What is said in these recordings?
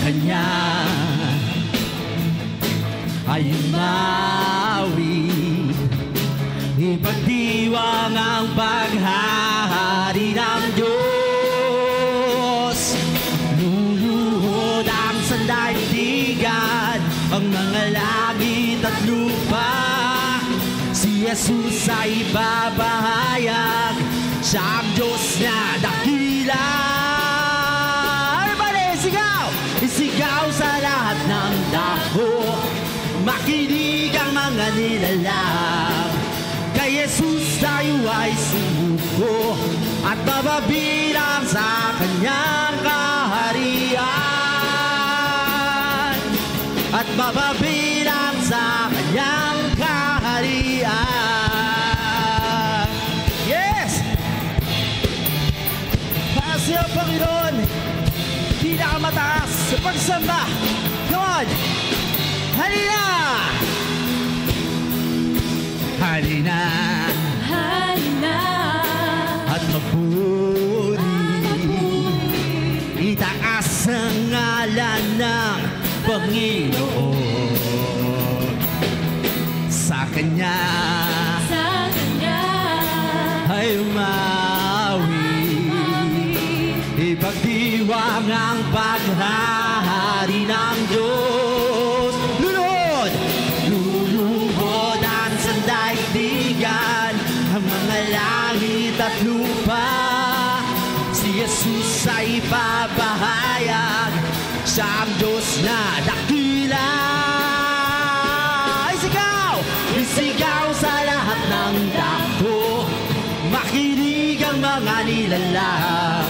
Kanya ay umawi, ipagdiwang ang paghahari ng Diyos. Luluhod ang sandaigdigan, ang mga langit at lupa. Si Jesus ay babahayag, siya ang Diyos na dakila. Everybody, sigaw! Isigaw sa lahat ng dako, makinig ang mga nilalang. Kay Jesus tayo ay sumuko at mababilang sa kanyang kaharian. At mababilang sa kanyang kaharian. Yes! Para siya, Panginoon, pinakamataas sa pagsamba. Come on! Halina! Halina! Halina! At mapuri, itaas ang ngalan ng Panginoon. Sa Kanya ay umawi, ipagdiwang ang paghahari ng Diyos. Luluhod ang sandaigdigan, ang mga langit at lupa. Si Jesus ay babahayag, siya ang Diyos na dakila. Isigaw sa lahat ng dako, makinig ang mga nilalang.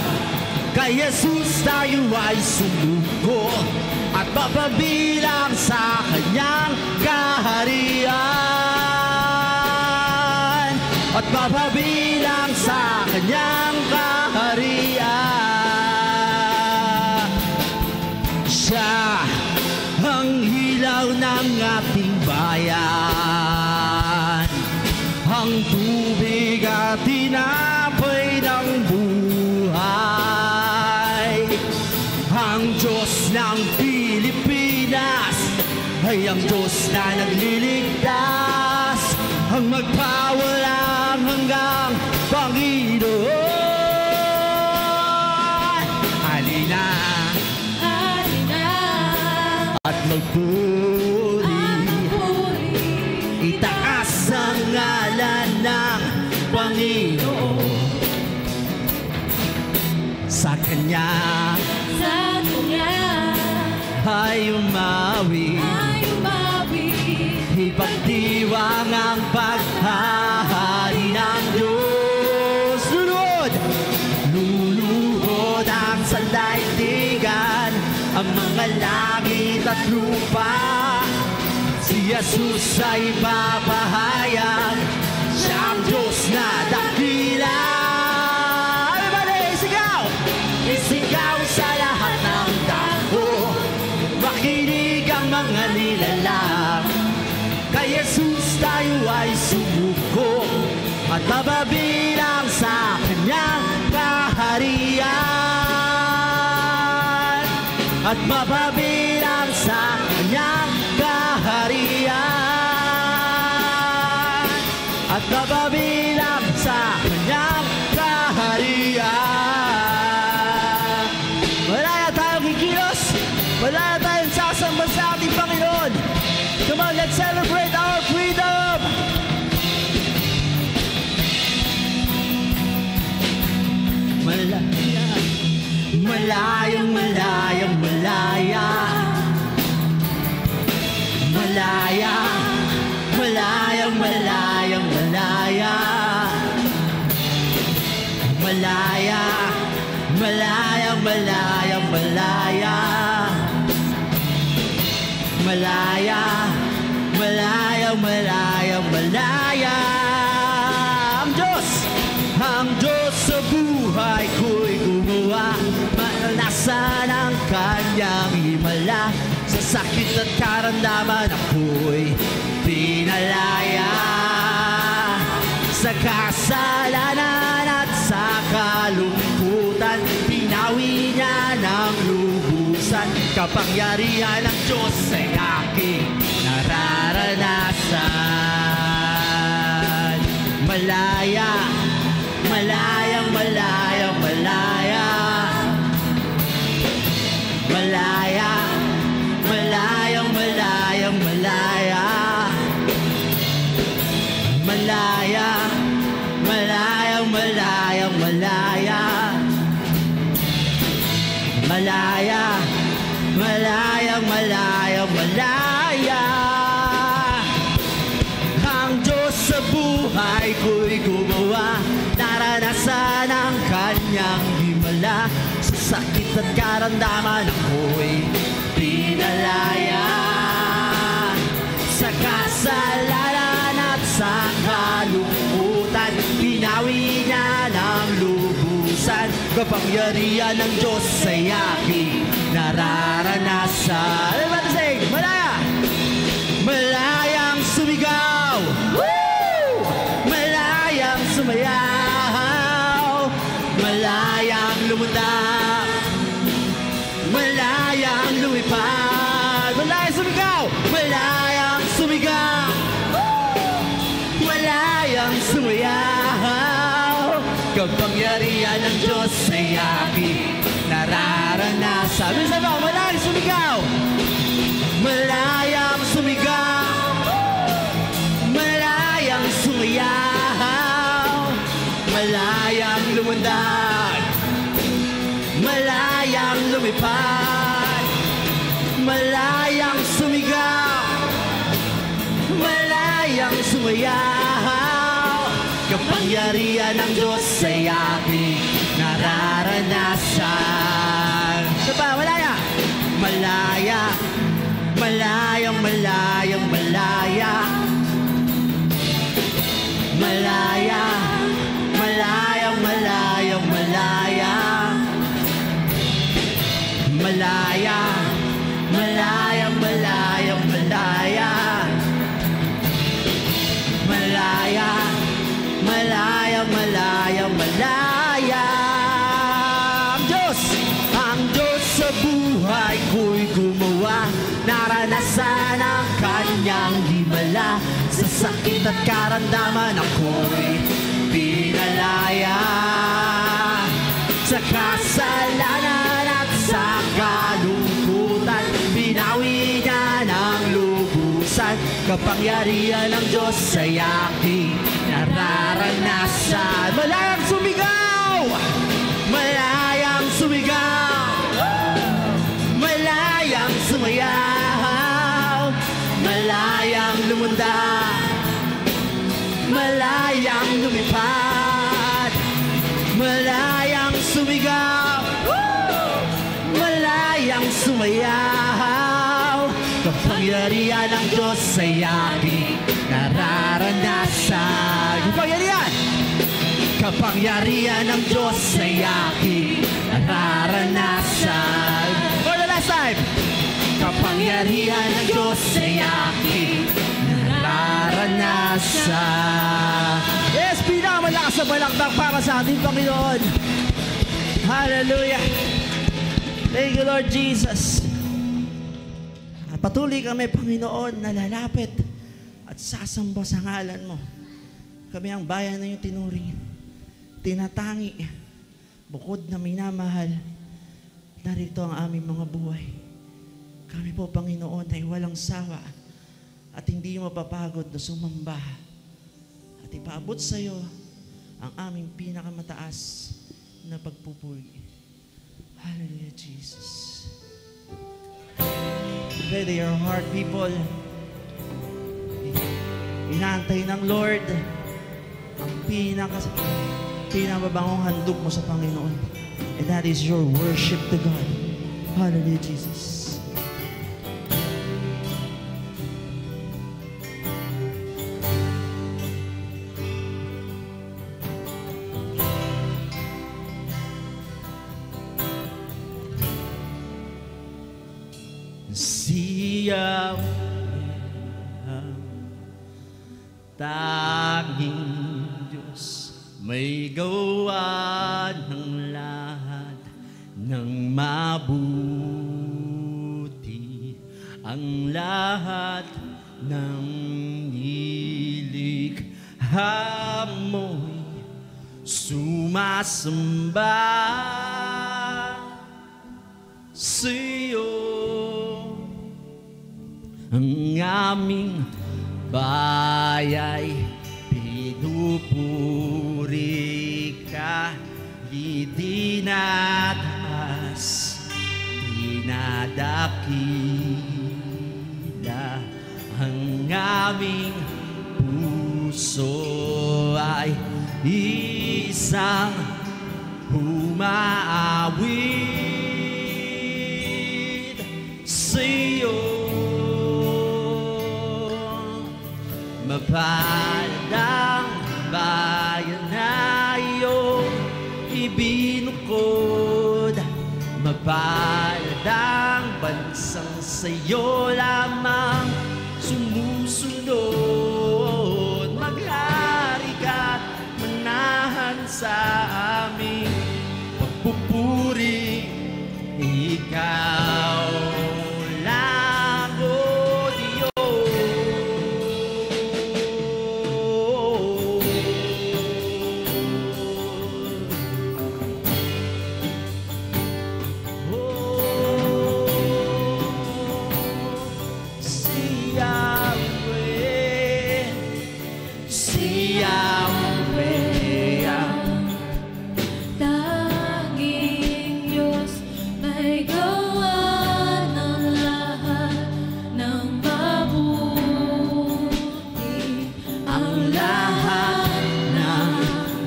Kay Jesus tayo ay sumuko at mapabilang sa kanyang kaharian. At mapabilang sa kanyang kaharian. Siya ang ilaw ng ating bayan, ang tubig at tinapay ng buhay. Ang Diyos ng Pilipinas ay ang Diyos na nagliligtas, ang magpawalang hanggang Panginoon. Halina, Halina! at magpuri, itaas ang ngalan ng Panginoon. Sa Kanya ay umawi, ipagdiwang ang paghahari ng Diyos. Luluhod ang sandaigdigan, ang mga langit at lupa. Si Jesus ay babahayag, siya ang Diyos na dakila. Everybody, isigaw! Isigaw sa lahat ng dako, makinig ang mga nilalang. Kay Jesus tayo ay sumuko at mababilang sa kanyang kaharian. At mababilang sa kanyang kaharian. At mababilang sa kanyang kaharian. Malaya tayong kikilos, malaya tayong sasamba sa ating Panginoon. Come on, let's celebrate our freedom! Malaya, malayang malayang malaya. Malaya, malayang malayang malaya. Malaya, malayang malayang malaya. Malaya, malayang malayang malaya. Ang Diyos sa buhay ko'y gumawa, malanasan ang kanyang himala. Sa sakit at karamdaman ako'y pinalaya. Sa kasalanan at sa kalungkutan, pinawi niya ng lubusan. Kapangyarihan ng Diyos ay aking nararanasan. Malaya, malayang malayang malaya. Malaya, malayang malayang malaya. Malaya, malayang malayang malaya. Malaya, malayang malayang malaya. Ang Diyos sa buhay ko'y gumawa, naranasan ang kanyang himala. Sa sakit at karamdaman ako'y pinalaya. Sa kasalanan at sa kalungkutan, pinawi niya ng lubusan. Kapangyarihan ng Diyos ay aking nararanasan. Everybody sing! Malaya! Malayang sumigaw! Woo! Malayang sumayaw! Malayang lumundag! Malayang lumipad! Malayang sumigaw! Malayang sumigaw! Woo! Malayang sumayaw! Kapangyarihan ng Diyos ay aking nararanasan. Minsan ba, malayang sumigaw! Malayang sumigaw! Malayang sumayaw! Malayang lumundag! Malayang lumipad! Malayang sumigaw! Malayang sumayaw! Kapangyarihan ng Diyos ay aking nararanasan. Ito pa, malaya! Malaya, malayang malayang malaya. Malaya, malayang malayang malaya. Malaya, malayang malayang malaya. Malaya, malayang malayang malaya. Ang Diyos sa buhay ko'y gumawa, naranasan ang kanyang himala. Sa sakit at karamdaman ako'y pinalaya. Sa kasalanan at sa kalungkutan, binawi niya ng lubusan. Kapangyarihan ng Diyos ay aking nararanasan. Malayang sumigaw! Malayang sumigaw! Malayang sumayaw! Malayang lumundag! Malayang lumipad! Malayang sumigaw! Malayang sumayaw! Kapangyarihan ng Diyos ay aking nararanasan. Kapangyarihan! Kapangyarihan ng Diyos ay aking nararanasan. For the last time! Kapangyarihan ng Diyos ay aking nararanasan. Yes, pinakamalakas na balakbak para sa ating Panginoon. Hallelujah! Thank you, Lord Jesus. At patuloy kami, Panginoon, na lalapit at sasamba sa ngalan mo. Kami ang bayan na iyong tinuring, tinatangi, bukod na minamahal. Narito ang aming mga buhay. Kami po, Panginoon, ay walang sawa at hindi mapapagod na sumamba at ipaabot sa iyo ang aming pinakamataas na pagpupuri. Hallelujah, Jesus. Ready your heart, people. Inaantay ng Lord ang pinakababangong handog mo sa Panginoon. And that is your worship to God. Hallelujah, Jesus. Siyang tanging Diyos, may gawa ng lahat ng mabuti. ang lahat ng nilikha mo'y sumasamba sa'yo. Ang aming baya'y pinupuri ka, idinataas, dinadakila. Ang aming puso ay isang humaawit sa'yo. Mapalad ang bayan na iyong ibinukod, mapalad ang bansang sa'yo lamang sumusunod. Maghari ka't manahan sa aming pagpupuri, ikaw lang, O Diyos. Tanging Diyos may gawa ng lahat ng mabuti. Ang lahat ng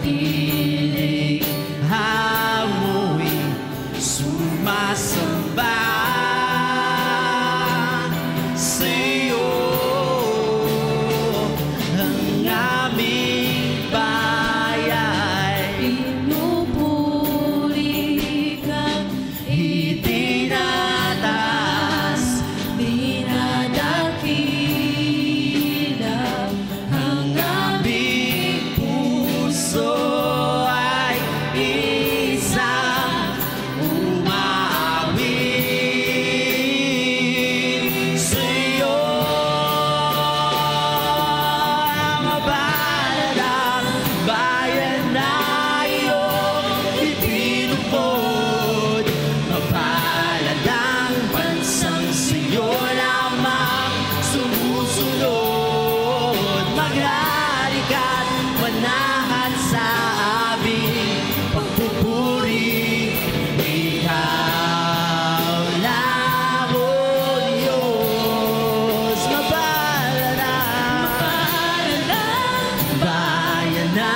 nilikha mo'y sumasamba sa'yo. Ang aming baya'y Pinupuri ka, itinataas, dinadakila. ang aming puso ay isang umaawit sa'yo. Mapalad ang bayan na iyong ibinukod, mapalad ang bansang sa'yo lamang sumusunod. Maghari ka't manahan sa aming pagpupuri, ikaw lang, O Diyos. Mapalad ang bayan na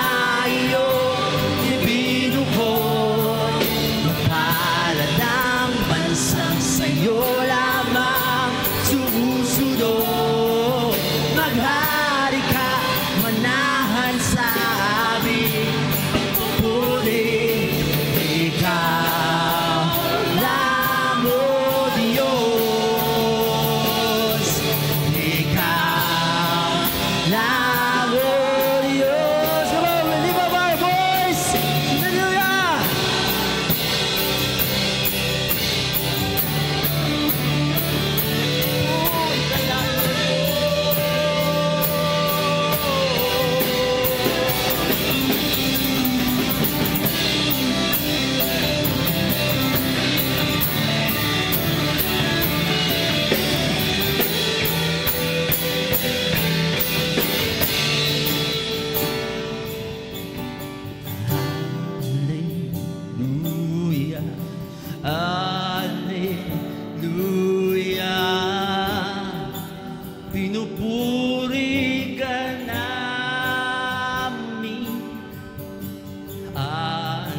iyong ibinukod, mapalad ang bansang sa'yo lamang sumusunod. Maghari ka, manahan sa aming pagpupuri, ikaw lang, O Diyos. Ikaw lang, O Diyos. Come on, we lift up our voice. Hallelujah. Hallelujah, Hallelujah. Pinupuri ka namin. Hallelujah,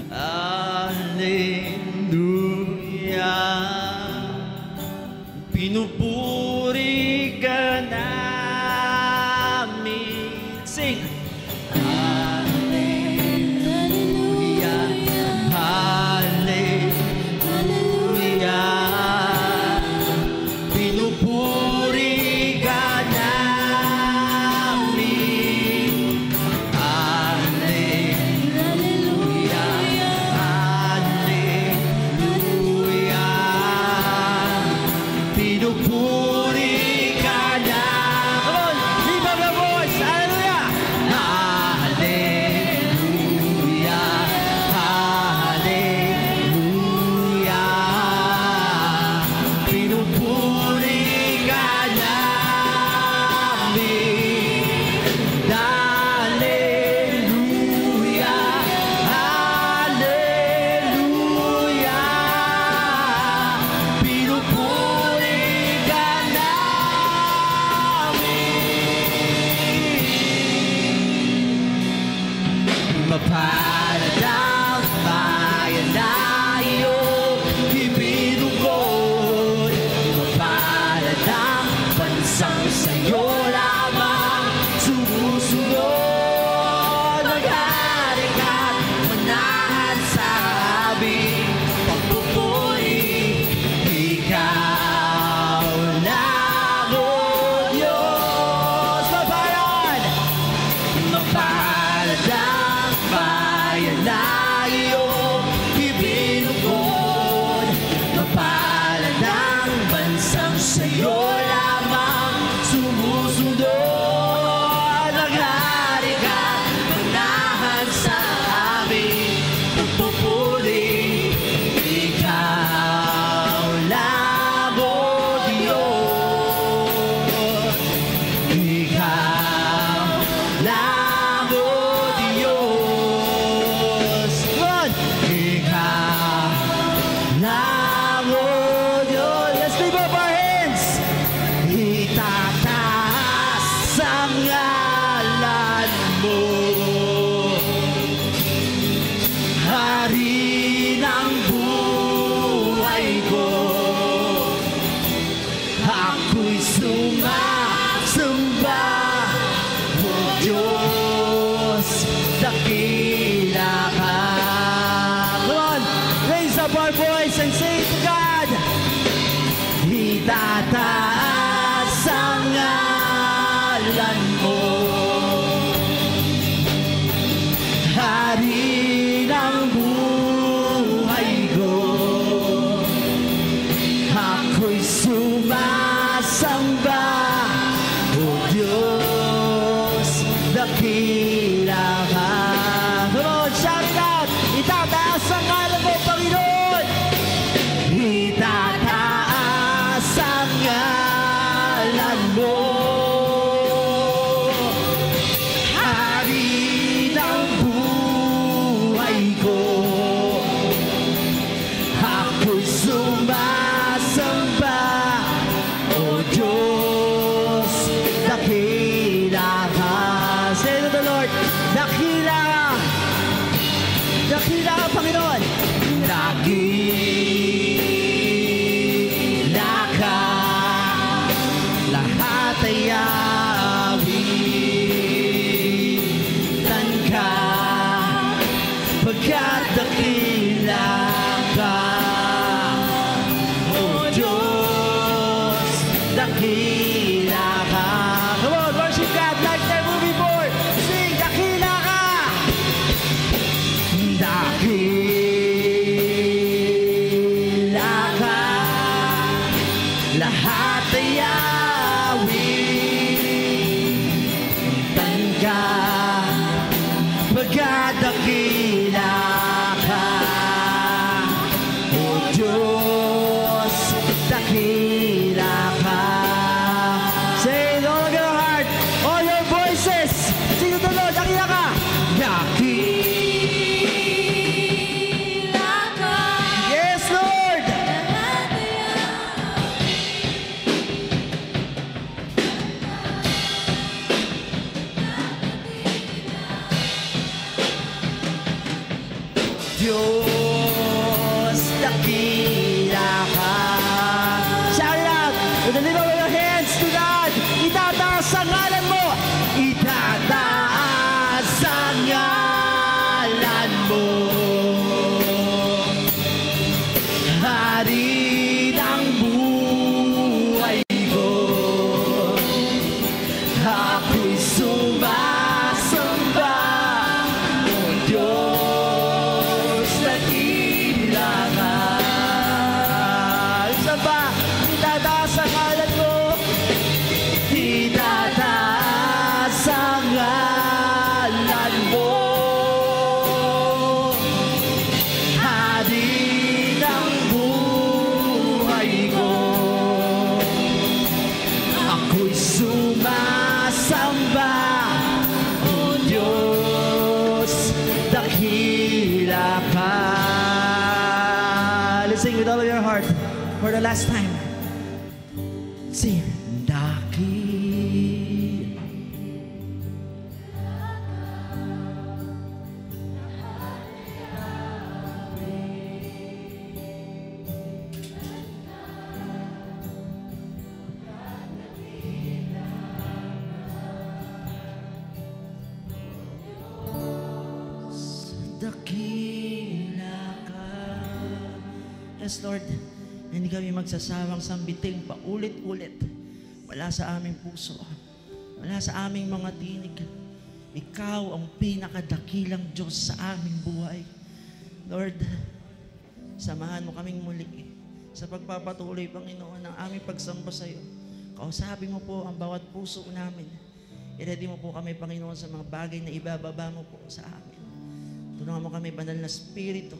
Hallelujah. Pinupuri ka namin. Sing. Hallelujah, Hallelujah. our voice and say to God, itataas ang ngalan mo, Hari ng buhay ko. Ako'y sumasamba, O Diyos, dakila ka. Come on, shout it out! Itataas ang ngalan mo, Panginoon! Itataas ang ngalan mo, Hari ng buhay ko. Ako'y sumasamba, O Diyos, dakila ka. Say to the Lord, dakila ka. Dakila ka, Panginoon. Dakila ka. Lahat ay awitan ka. Pagkat dakila ka, O Diyos, dakila ka. Come on, worship God like never before. Sing, dakila ka. Dakila ka. Lahat ay awitan ka. Pagkat dakila ka, O Diyos, dakila ka. Say it all of your heart, all your voices. Sing to the Lord, dakila ka. Dakila ka. Yes, Lord. Lahat ay Diyos, dakila ka. Shout it out with the lift of your hands to God. Itataas ang ngalan mo. Itataas ang ngalan mo, Hari ng buhay ko. Ako'y sumasamba, O Diyos, dakila ka. Isa pa, itataas ang ngalan mo. Itataas ang ngalan mo, Hari ng buhay ko. Ako'y sumasamba, O Diyos, dakila ka. Let's sing with all of your heart for the last time. Sing, dakila. Dakila ka. Yes, Lord, hindi kami magsasawang sambiting paulit-ulit wala sa aming puso, wala sa aming mga tinig. Ikaw ang pinakadakilang Diyos sa aming buhay. Lord, samahan mo kaming muli sa pagpapatuloy, Panginoon, ng aming pagsamba sa iyo. Kausapin mo po ang bawat puso namin. I-ready mo po kami, Panginoon, sa mga bagay na ibababa mo po sa amin. Tulungan mo kami, Banal na Espiritu,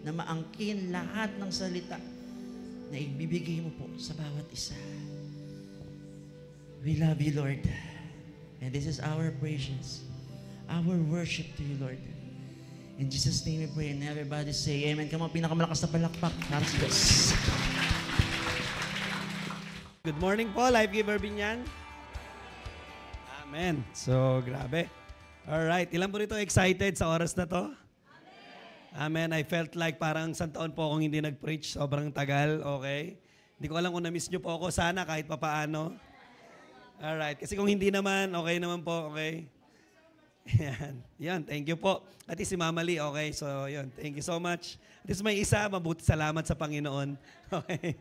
na maangkin lahat ng salita na ibibigay mo po sa bawat isa. We love you, Lord. And this is our praises, our worship to you, Lord. In Jesus' name we pray, and everybody say amen. Come on, pinakamalakas na palakpak para sa Diyos. Good morning po, Life Giver Binyan. Amen. So, grabe. Alright, ilan po rito excited sa oras na to? Amen. I felt like parang isang taon po akong hindi nag-preach. Sobrang tagal, okay? Hindi ko alam kung na-miss nyo po ako. Sana kahit papaano. Alright, kasi kung hindi naman, okay naman po, okay? Yan. Yan, thank you po. At least si Mama Lee, okay. So, yun. Thank you so much. At least may isa, mabuti salamat sa Panginoon. Okay.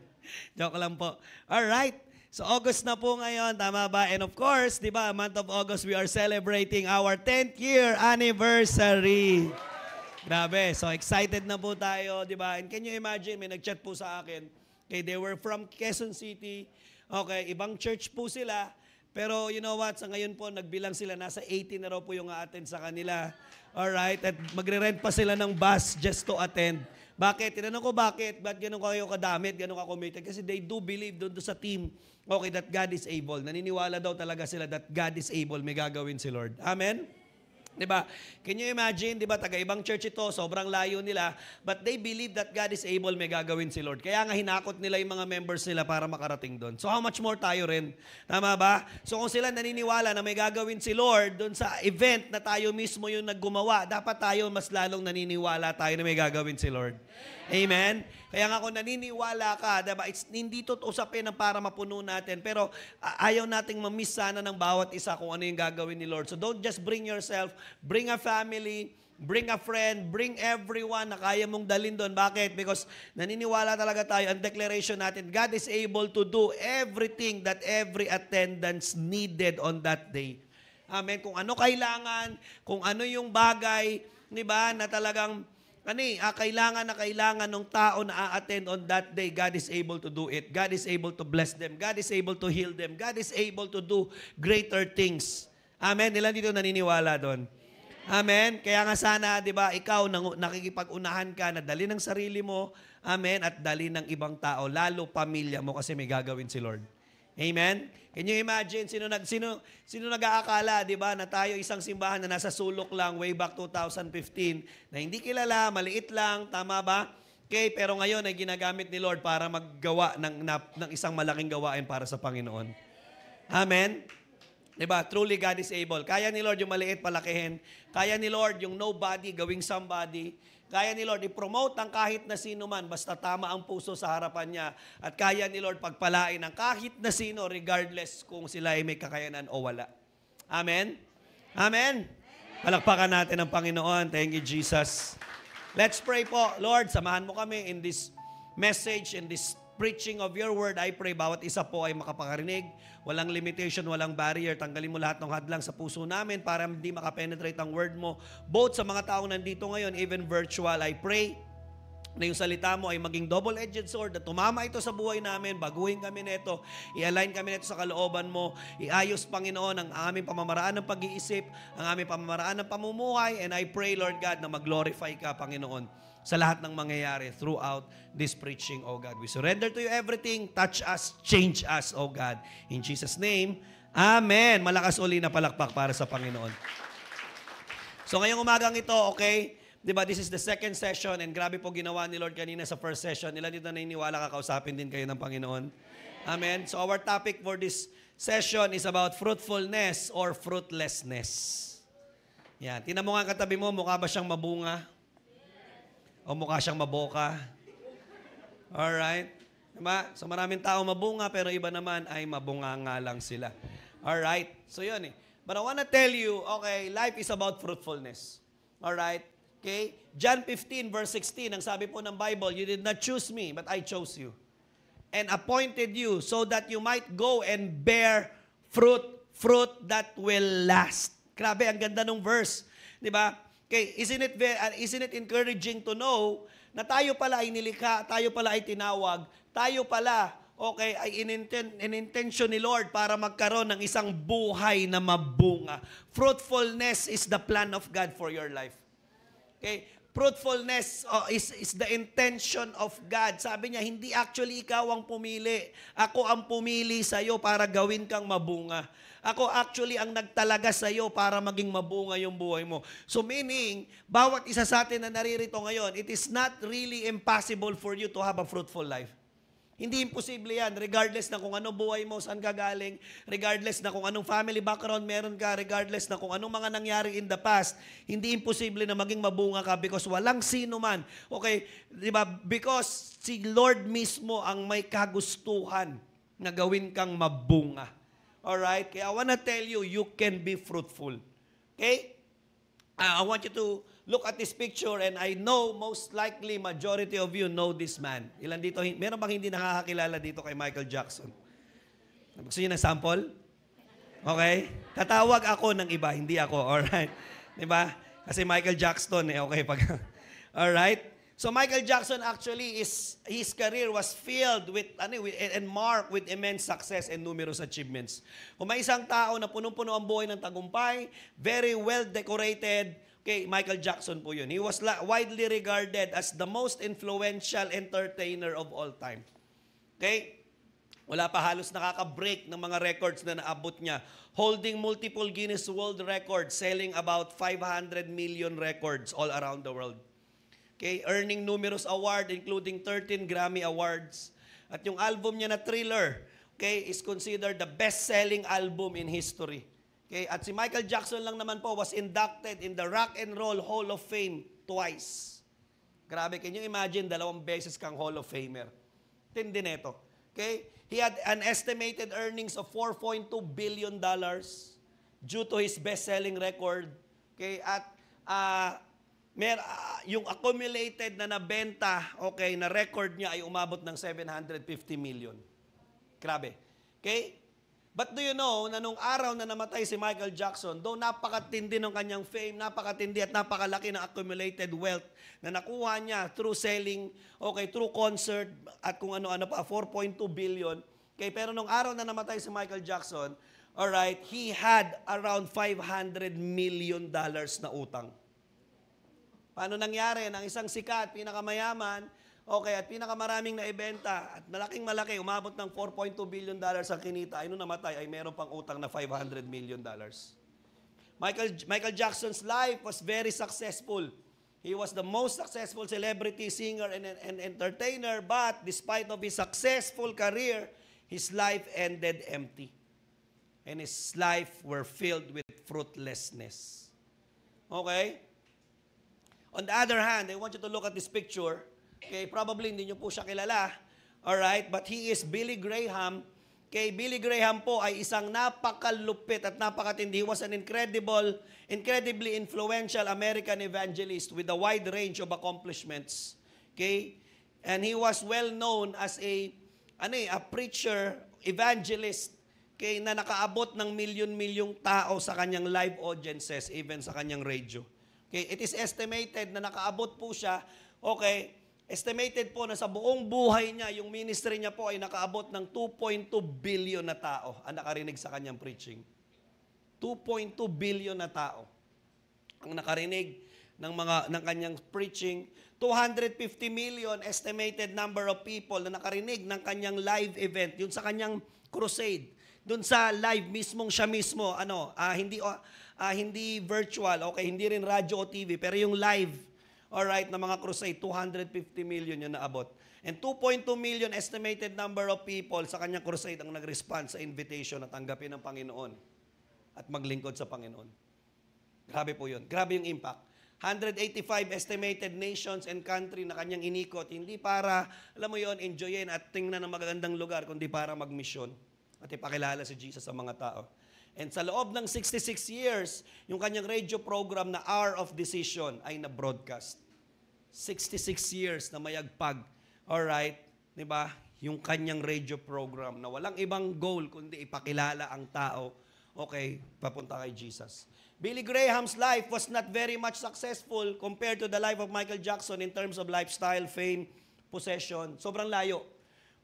Joke lang po. Alright. So, August na po ngayon, tama ba? And of course, di ba, month of August, we are celebrating our 10th year anniversary. Grabe. So, excited na po tayo, di ba? And can you imagine, may nag-chat po sa akin. Okay, they were from Quezon City. Okay, ibang church po sila. Pero you know what, sa ngayon po, nagbilang sila, nasa 80 na raw po yung a-attend sa kanila. Alright, at magre-rent pa sila ng bus just to attend. Bakit? Tinanong ko bakit? Ba't ganun kayo kadamit, ganun ka-committed? Kasi they do believe doon sa team, okay, that God is able. Naniniwala daw talaga sila that God is able, may gagawin si Lord. Amen? Diba? Can you imagine, diba, taga-ibang church ito, sobrang layo nila, but they believe that God is able, may gagawin si Lord. Kaya nga hinakot nila yung mga members nila para makarating doon. So how much more tayo rin? Tama ba? So kung sila naniniwala na may gagawin si Lord doon sa event na tayo mismo yung naggumawa, dapat tayo mas lalong naniniwala tayo na may gagawin si Lord. Amen? Kaya nga kung naniniwala ka, diba, hindi to usapin na para mapuno natin, pero ayaw nating mamiss sana ng bawat isa kung ano yung gagawin ni Lord. So don't just bring yourself, bring a family, bring a friend, bring everyone na kaya mong dalhin doon. Bakit? Because naniniwala talaga tayo, ang declaration natin, God is able to do everything that every attendance needed on that day. Amen? Kung ano kailangan, kung ano yung bagay, di ba, na talagang kailangan ng tao na a-attend on that day, God is able to do it. God is able to bless them. God is able to heal them. God is able to do greater things. Amen? Ilan dito naniniwala doon? Amen? Kaya nga sana, di ba, ikaw nakikipag-unahan ka na dali ng sarili mo, amen, at dali ng ibang tao, lalo pamilya mo kasi may gagawin si Lord. Amen? Can you imagine, sino nag-aakala, di ba, na tayo isang simbahan na nasa sulok lang way back 2015, na hindi kilala, maliit lang, tama ba? Okay, pero ngayon ay ginagamit ni Lord para maggawa ng isang malaking gawain para sa Panginoon. Amen? Di ba? Truly God is able. Kaya ni Lord yung maliit palakihin. Kaya ni Lord yung nobody gawing somebody. Kaya ni Lord i-promote ang kahit na sino man, basta tama ang puso sa harapan niya. At kaya ni Lord pagpalain ang kahit na sino, regardless kung sila ay may kakayanan o wala. Amen? Amen? Palakpakan natin ang Panginoon. Thank you, Jesus. Let's pray po. Lord, samahan mo kami in this message, in this preaching of your word. I pray bawat isa po ay makapakarinig. Walang limitation, walang barrier. Tanggalin mo lahat ng hadlang sa puso namin para hindi makapenetrate ang word mo. Both sa mga taong nandito ngayon, even virtual, I pray na yung salita mo ay maging double-edged sword na tumama ito sa buhay namin, baguhin kami nito, i-align kami nito sa kalooban mo, iayos, Panginoon, ang aming pamamaraan ng pag-iisip, ang aming pamamaraan ng pamumuhay, and I pray, Lord God, na mag-glorify ka, Panginoon, sa lahat ng mangyayari throughout this preaching, O God. We surrender to you everything. Touch us, change us, O God. In Jesus' name, Amen. Malakas uli na palakpak para sa Panginoon. So ngayong umagang ito, okay, diba, this is the second session and grabe po ginawa ni Lord kanina sa first session. Ilan dito naniniwala kakausapin din kayo ng Panginoon? Amen. So our topic for this session is about fruitfulness or fruitlessness. Yan. Tingnan mo nga katabi mo, mukha ba siyang mabunga? O mukha siyang maboka? Alright? Diba? So maraming tao mabunga, pero iba naman ay mabunga nga lang sila. Alright? So yun eh. But I wanna tell you, okay, life is about fruitfulness. Alright? Okay? John 15 verse 16, ang sabi po ng Bible, you did not choose me, but I chose you. And appointed you so that you might go and bear fruit that will last. Grabe, ang ganda ng verse. Diba? Okay, isn't it encouraging to know na tayo pala ay nilikha, tayo pala ay tinawag, tayo pala, okay, ay in-intention ni Lord para magkaroon ng isang buhay na mabunga. Fruitfulness is the plan of God for your life. Okay? Fruitfulness is the intention of God. Sabi niya, hindi actually ikaw ang pumili. Ako ang pumili sa'yo para gawin kang mabunga. Ako actually ang nagtalaga sa'yo para maging mabunga yung buhay mo. So meaning, bawat isa sa atin na naririto ngayon, it is not really impossible for you to have a fruitful life. Hindi imposible yan, regardless na kung ano buhay mo, saan ka galing, regardless na kung anong family background meron ka, regardless na kung anong mga nangyari in the past, hindi imposible na maging mabunga ka because walang sino man. Okay, di ba? Because si Lord mismo ang may kagustuhan na gawin kang mabunga. Alright? Kaya I wanna tell you, you can be fruitful. Okay? I want you to look at this picture and I know most likely majority of you know this man. Ilan dito, meron bang hindi nakakakilala dito kay Michael Jackson? Gusto niyo ng sample? Okay? Tatawag ako ng iba, hindi ako. Alright? Diba? Kasi Michael Jackson eh. Okay, pag... Alright? So Michael Jackson actually his career was filled with and marked with immense success and numerous achievements. Kung may isang tao na punong-puno ang buhay ng tagumpay, very well decorated, okay, Michael Jackson po yun. He was widely regarded as the most influential entertainer of all time. Okay? Wala pa halos nakaka-break ng mga records na naabot niya. Holding multiple Guinness World Records, selling about 500 million records all around the world. Okay, earning numerous awards including 13 Grammy Awards. At yung album niya na Thriller, okay, is considered the best-selling album in history. Okay, at si Michael Jackson lang naman po was inducted in the Rock and Roll Hall of Fame twice. Grabe, can you imagine 2 beses kang Hall of Famer? Tindi nito. Okay? He had an estimated earnings of $4.2 billion due to his best-selling record. Okay? At yung accumulated na nabenta, okay, na record niya ay umabot ng 750 million. Grabe. Okay? But do you know na nung araw na namatay si Michael Jackson, though napakatindi ng kanyang fame, napakatindi at napakalaki ng accumulated wealth na nakuha niya through selling, okay, through concert at kung ano-ano pa, 4.2 billion. Okay, pero nung araw na namatay si Michael Jackson, alright, he had around $500 million na utang. Paano nangyari? Nang isang sikat, pinakamayaman, okay, at pinakamaraming naibenta, at malaking-malaki, umabot ng $4.2 billion ang kinita, ay nung namatay, ay meron pang utang na $500 million. Michael Jackson's life was very successful. He was the most successful celebrity, singer, and entertainer, but despite of his successful career, his life ended empty. And his life were filled with fruitlessness. Okay? On the other hand, I want you to look at this picture. Okay, probably hindi nyo po siya kilala. Alright, but he is Billy Graham. Okay, Billy Graham po ay isang napakalupit at napakatindi. He was an incredibly influential American evangelist with a wide range of accomplishments. Okay? And he was well known as a preacher, evangelist, okay, na nakaabot ng milyon-milyong tao sa kanyang live audiences, even sa kanyang radio. Okay, it is estimated na nakaabot po siya, okay, estimated po na sa buong buhay niya, yung ministry niya po ay nakaabot ng 2.2 billion na tao ang nakarinig sa kanyang preaching. 2.2 billion na tao ang nakarinig ng kanyang preaching. 250 million estimated number of people na nakarinig ng kanyang live event, yun sa kanyang crusade. Doon sa live mismong siya mismo, hindi virtual, okay, hindi rin radyo o TV, pero yung live, alright, na mga crusade, 250 million yung naabot. And 2.2 million estimated number of people sa kanyang crusade ang nag-respond sa invitation na tanggapin ng Panginoon at maglingkod sa Panginoon. Grabe po yun. Grabe yung impact. 185 estimated nations and country na kanyang inikot, hindi para, alam mo yun, enjoyin at tingnan ng magagandang lugar, kundi para magmisyon at ipakilala si Jesus sa mga tao. And sa loob ng 66 years, yung kanyang radio program na Hour of Decision ay na-broadcast. 66 years na mayagpag. Alright? Diba? Yung kanyang radio program na walang ibang goal kundi ipakilala ang tao, okay, papunta kay Jesus. Billy Graham's life was not very much successful compared to the life of Michael Jackson in terms of lifestyle, fame, possession. Sobrang layo.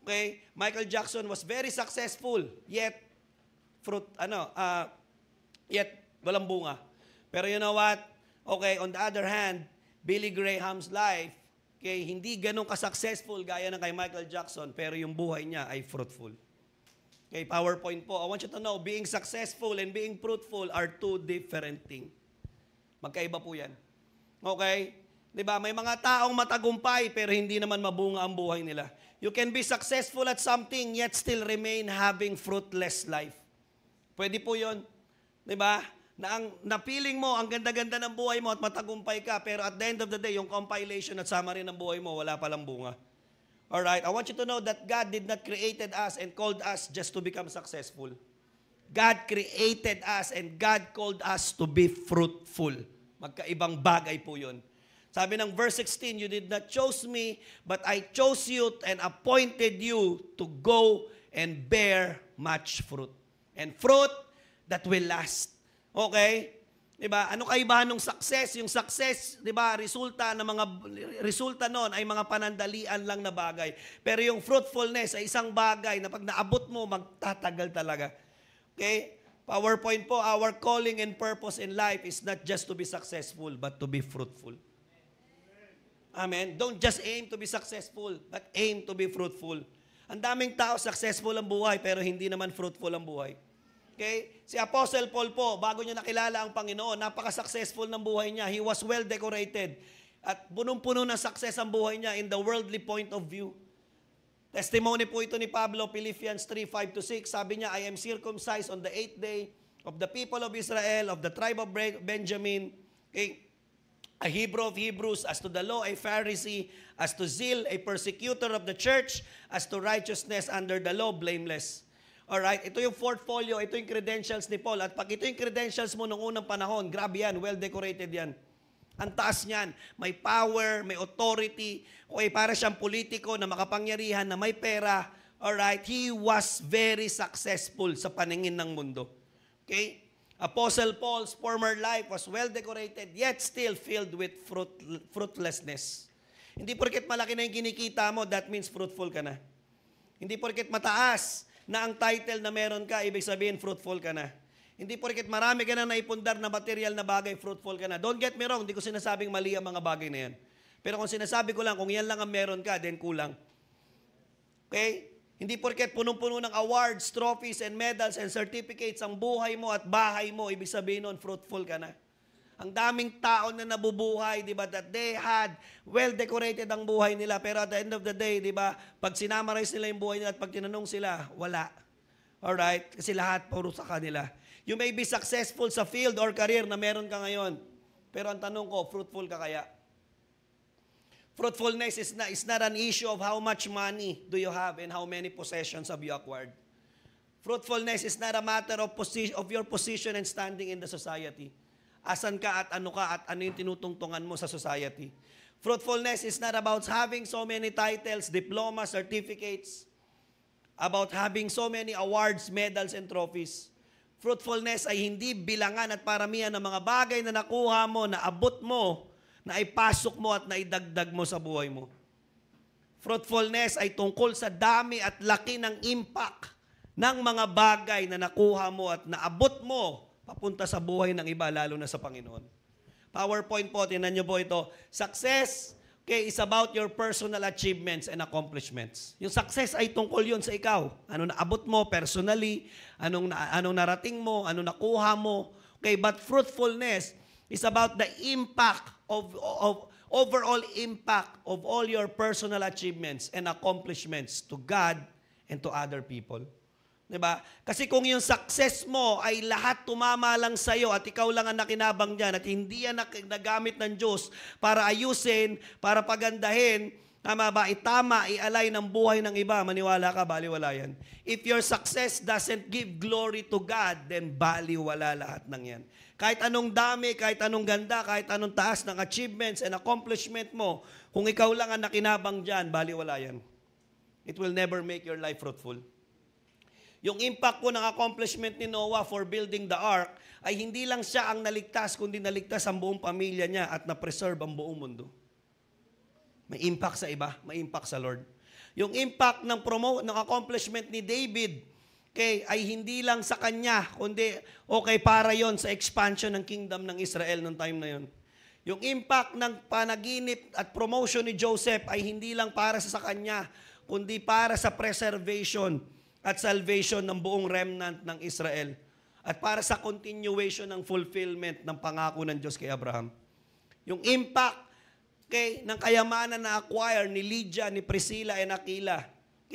Okay? Michael Jackson was very successful, yet walang bunga. Pero you know what? Okay, on the other hand, Billy Graham's life, okay, hindi ganun ka-successful gaya ng kay Michael Jackson, pero yung buhay niya ay fruitful. Okay, PowerPoint po. I want you to know, being successful and being fruitful are two different things. Magkaiba po yan. Okay? Diba? May mga taong matagumpay, pero hindi naman mabunga ang buhay nila. You can be successful at something, yet still remain having fruitless life. Pwede po yun. Diba? Na feeling mo, ang ganda-ganda ng buhay mo at matagumpay ka, pero at the end of the day, yung compilation at summary ng buhay mo, wala palang bunga. Alright? I want you to know that God did not created us and called us just to become successful. God created us and God called us to be fruitful. Magkaibang bagay po yun. Sabi ng verse 16, you did not choose me, but I chose you and appointed you to go and bear much fruit. And fruit that will last. Okay? Diba? Ano kaibahan ng success? Yung success, diba, resulta noon ay mga panandalian lang na bagay. Pero yung fruitfulness ay isang bagay na pag naabot mo, magtatagal talaga. Okay? PowerPoint po, our calling and purpose in life is not just to be successful, but to be fruitful. Amen? Don't just aim to be successful, but aim to be fruitful. Ang daming tao, successful ang buhay, pero hindi naman fruitful ang buhay. Okay? Si Apostle Paul po, bago niya nakilala ang Panginoon, napaka-successful ng buhay niya. He was well decorated. At punong-puno ng success ang buhay niya in the worldly point of view. Testimony po ito ni Pablo, Philippians 3:5-6. Sabi niya, I am circumcised on the 8th day of the people of Israel, of the tribe of Benjamin. Okay? A Hebrew of Hebrews, as to the law, a Pharisee, as to zeal, a persecutor of the church, as to righteousness under the law, blameless. Alright, ito yung portfolio, ito yung credentials ni Paul. At pag ito yung credentials mo nung unang panahon, grabe yan, well-decorated yan. Ang taas niyan, may power, may authority, okay, para siyang politiko na makapangyarihan, na may pera. Alright, he was very successful sa paningin ng mundo. Okay? Apostle Paul's former life was well-decorated, yet still filled with fruitlessness. Hindi porket malaki na yung kinikita mo, that means fruitful ka na. Hindi porket mataas na ang title na meron ka, ibig sabihin fruitful ka na. Hindi porket marami ka na naipundar na material na bagay, fruitful ka na. Don't get me wrong, hindi ko sinasabing mali ang mga bagay na yan. Pero kung sinasabi ko lang, kung yan lang ang meron ka, then kulang. Okay? Hindi porket punong-puno ng awards, trophies, and medals, and certificates ang buhay mo at bahay mo, ibig sabihin nun, fruitful ka na. Ang daming tao na nabubuhay, di ba, that they had well-decorated ang buhay nila, pero at the end of the day, di ba, pag sinamarize nila yung buhay nila at pag tinanong sila, wala. Alright? Kasi lahat puro sa kanila. You may be successful sa field or career na meron ka ngayon, pero ang tanong ko, fruitful ka kaya? Fruitfulness is not an issue of how much money do you have and how many possessions have you acquired. Fruitfulness is not a matter of your position and standing in the society. Asan ka at ano yung tinutungtungan mo sa society. Fruitfulness is not about having so many titles, diplomas, certificates, about having so many awards, medals, and trophies. Fruitfulness ay hindi bilangan at paramihan ng mga bagay na nakuha mo, na abot mo, na ipasok mo at naidagdag mo sa buhay mo. Fruitfulness ay tungkol sa dami at laki ng impact ng mga bagay na nakuha mo at naabot mo papunta sa buhay ng iba, lalo na sa Panginoon. PowerPoint po, tinan nyo po ito. Success, okay, is about your personal achievements and accomplishments. Yung success ay tungkol yun sa ikaw. Ano naabot mo personally, anong narating mo, anong nakuha mo. Okay, but fruitfulness is about the impact of overall impact of all your personal achievements and accomplishments to God and to other people. Diba? Kasi kung yung success mo ay lahat tumama lang sa'yo at ikaw lang ang nakinabang dyan at hindi yan nagamit ng Diyos para ayusin, para pagandahin, tama ba, itama, ialay ng buhay ng iba, maniwala ka, baliwala yan. If your success doesn't give glory to God, then baliwala lahat ng yan. Kahit anong dami, kahit anong ganda, kahit anong taas ng achievements and accomplishment mo, kung ikaw lang ang nakinabang dyan, baliwala yan. It will never make your life fruitful. Yung impact po ng accomplishment ni Noah for building the ark ay hindi lang siya ang naligtas, kundi naligtas ang buong pamilya niya at na-preserve ang buong mundo. May impact sa iba, may impact sa Lord. Yung impact ng accomplishment ni David ay hindi lang sa kanya, kundi para yon sa expansion ng kingdom ng Israel noong time na yon. Yung impact ng panaginip at promotion ni Joseph ay hindi lang para sa kanya, kundi para sa preservation at salvation ng buong remnant ng Israel at para sa continuation ng fulfillment ng pangako ng Diyos kay Abraham. Yung impact ng kayamanan na acquire ni Lydia, ni Priscilla, and Aquila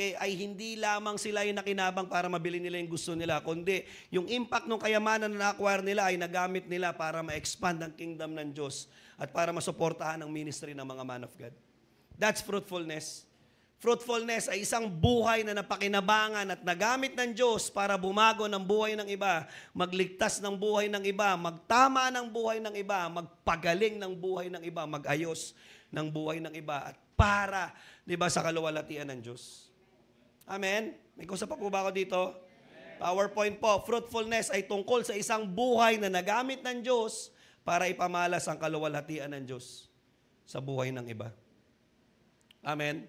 ay hindi lamang sila yung nakinabang para mabili nila yung gusto nila, kundi yung impact ng kayamanan na acquire nila ay nagamit nila para ma-expand ang kingdom ng Diyos at para masuportahan ang ministry ng mga man of God. That's fruitfulness. Fruitfulness ay isang buhay na napakinabangan at nagamit ng Diyos para bumago ng buhay ng iba, magligtas ng buhay ng iba, magtama ng buhay ng iba, magpagaling ng buhay ng iba, magayos ng buhay ng iba, at para, di ba, sa kaluwalhatian ng Diyos. Amen? May kusa pa po ba ako dito? PowerPoint po, fruitfulness ay tungkol sa isang buhay na nagamit ng Diyos para ipamalas ang kaluwalhatian ng Diyos sa buhay ng iba. Amen?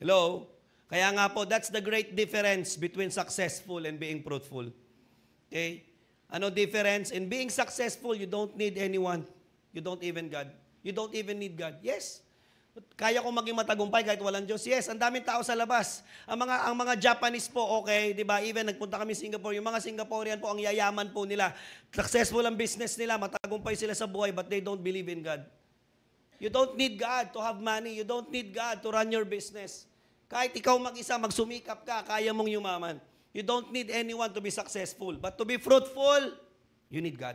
Hello? Kaya nga po, that's the great difference between successful and being fruitful. Okay? Ano difference? In being successful, you don't need anyone. You don't even God. You don't even need God. Yes. Kaya kong maging matagumpay kahit walang Diyos. Yes, ang daming tao sa labas. Ang mga Japanese po, okay, di ba? Even nagpunta kami sa Singapore, yung mga Singaporean po, ang yayaman po nila. Successful ang business nila, matagumpay sila sa buhay, but they don't believe in God. You don't need God to have money. You don't need God to run your business. Kahit ikaw mag-isa, magsumikap ka, kaya mong yumaman. You don't need anyone to be successful. But to be fruitful, you need God.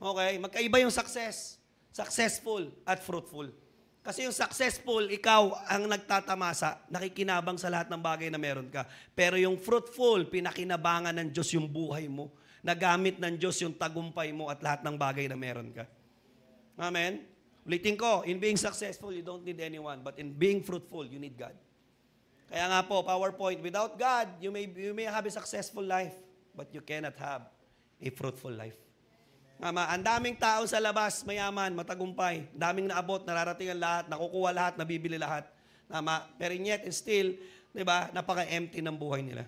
Okay? Magkaiba yung success. Successful at fruitful. Kasi yung successful, ikaw ang nagtatamasa, nakikinabang sa lahat ng bagay na meron ka. Pero yung fruitful, pinakinabangan ng Diyos yung buhay mo. Nagamit ng Diyos yung tagumpay mo at lahat ng bagay na meron ka. Amen? Ulitin ko, in being successful, you don't need anyone. But in being fruitful, you need God. Kaya nga po, PowerPoint, without God, you may have a successful life, but you cannot have a fruitful life. Ang daming tao sa labas, mayaman, matagumpay, daming naabot, nararating ang lahat, nakukuha lahat, nabibili lahat. Pero yet, still, di ba, napaka-empty ng buhay nila.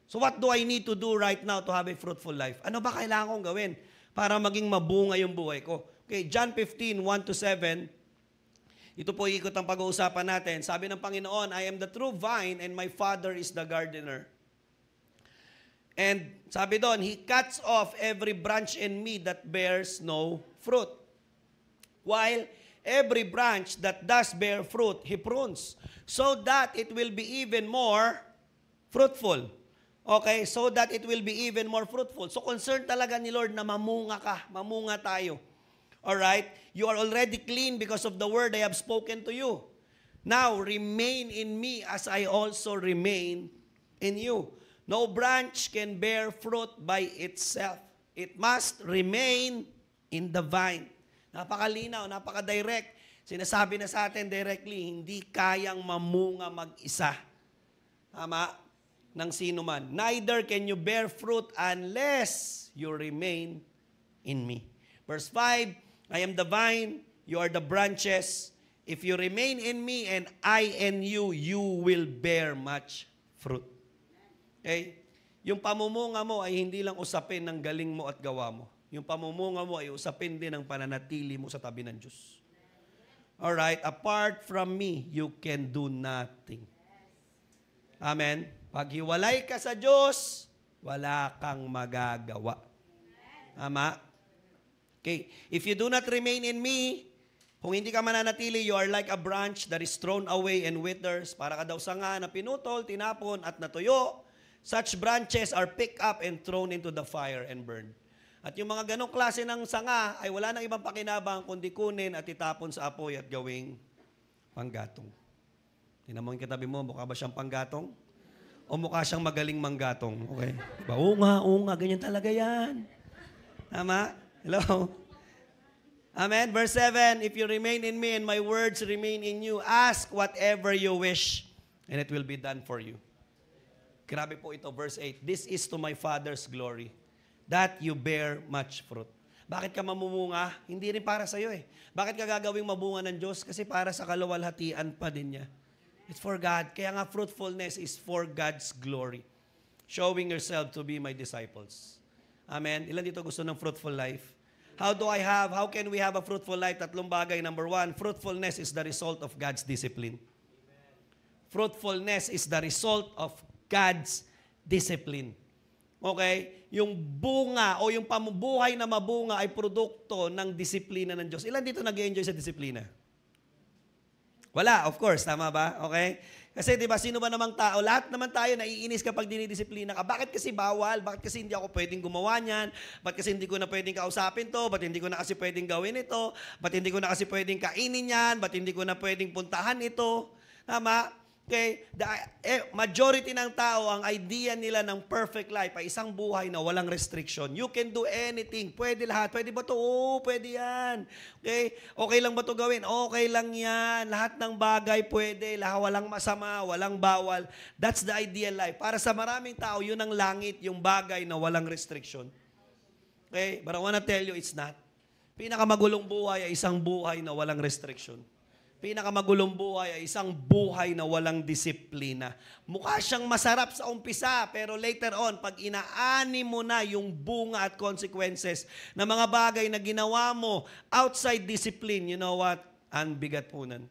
So what do I need to do right now to have a fruitful life? Ano ba kailangan kong gawin para maging mabunga yung buhay ko? Okay, John 15, 1-7. Ito po ikot ang pag-uusapan natin. Sabi ng Panginoon, I am the true vine and my Father is the gardener. And sabi doon, He cuts off every branch in me that bears no fruit. While every branch that does bear fruit, He prunes, so that it will be even more fruitful. Okay, so that it will be even more fruitful. So concern talaga ni Lord na mamunga ka, mamunga tayo. Alright? You are already clean because of the word I have spoken to you. Now, remain in me as I also remain in you. No branch can bear fruit by itself. It must remain in the vine. Napakalinaw, napaka-direct. Sinasabi na sa atin directly, hindi kayang mamunga mag-isa. Tama? Ng sino man. Neither can you bear fruit unless you remain in me. Verse 5, I am the vine, you are the branches. If you remain in me and I in you, you will bear much fruit. Okay? Yung pamumunga mo ay hindi lang usapin ng galing mo at gawa mo. Yung pamumunga mo ay usapin din ng pananatili mo sa tabi ng Diyos. Alright? Apart from me, you can do nothing. Amen? Pag hiwalay ka sa Diyos, wala kang magagawa. Tama? Okay, if you do not remain in me, kung hindi ka mananatili, you are like a branch that is thrown away and withers. Para ka daw sanga na pinutol, tinapon at natuyo. Such branches are picked up and thrown into the fire and burned. At yung mga ganong klase ng sanga ay wala nang ibang pakinabang kundi kunin at itapon sa apoy at gawing panggatong. Tingnan mo yung katabi mo, mukha ba siyang panggatong? O mukha siyang magaling manggatong? Okay. Diba? Unga, ganyan talaga yan. Tama? Hello? Amen? Verse 7, if you remain in me and my words remain in you, ask whatever you wish, and it will be done for you. Grabe po ito, verse 8. This is to my Father's glory, that you bear much fruit. Bakit ka mamumunga? Hindi rin para sa'yo eh. Bakit ka gagawing mabunga ng Diyos? Kasi para sa kaluwalhatian pa din niya. It's for God. Kaya nga fruitfulness is for God's glory. Showing yourself to be my disciples. Amen. Ilan dito gusto ng fruitful life? How can we have a fruitful life? Tatlong bagay. Number 1, fruitfulness is the result of God's discipline. Fruitfulness is the result of God's discipline. Okay? Yung bunga o yung pamubuhay na mabunga ay produkto ng disiplina ng Diyos. Ilan dito nag-enjoy sa disiplina? Wala, of course. Tama ba? Okay? Kasi di ba, sino ba namang tao? Lahat naman tayo naiinis kapag dinidisiplina ka. Bakit kasi bawal? Bakit kasi hindi ako pwedeng gumawa niyan? Bakit kasi hindi ko na pwedeng kausapin to? Bakit hindi ko na kasi pwedeng gawin ito? Bakit hindi ko na kasi pwedeng kainin yan? Bakit hindi ko na pwedeng puntahan ito? Tama? Okay? Majority ng tao, ang idea nila ng perfect life ay isang buhay na walang restriction. You can do anything. Pwede lahat. Pwede ba ito? Oo, pwede yan. Okay? Okay lang ba ito gawin? Okay lang yan. Lahat ng bagay pwede. Walang masama, walang bawal. That's the ideal life. Para sa maraming tao, yun ang langit, yung bagay na walang restriction. Okay? But I wanna tell you, it's not. Pinakamagulong buhay ay isang buhay na walang restriction. Pinakamagulong buhay ay isang buhay na walang disiplina. Mukha siyang masarap sa umpisa, pero later on, pag inaani mo na yung bunga at consequences ng mga bagay na ginawa mo outside discipline, you know what? Ang bigat po nun.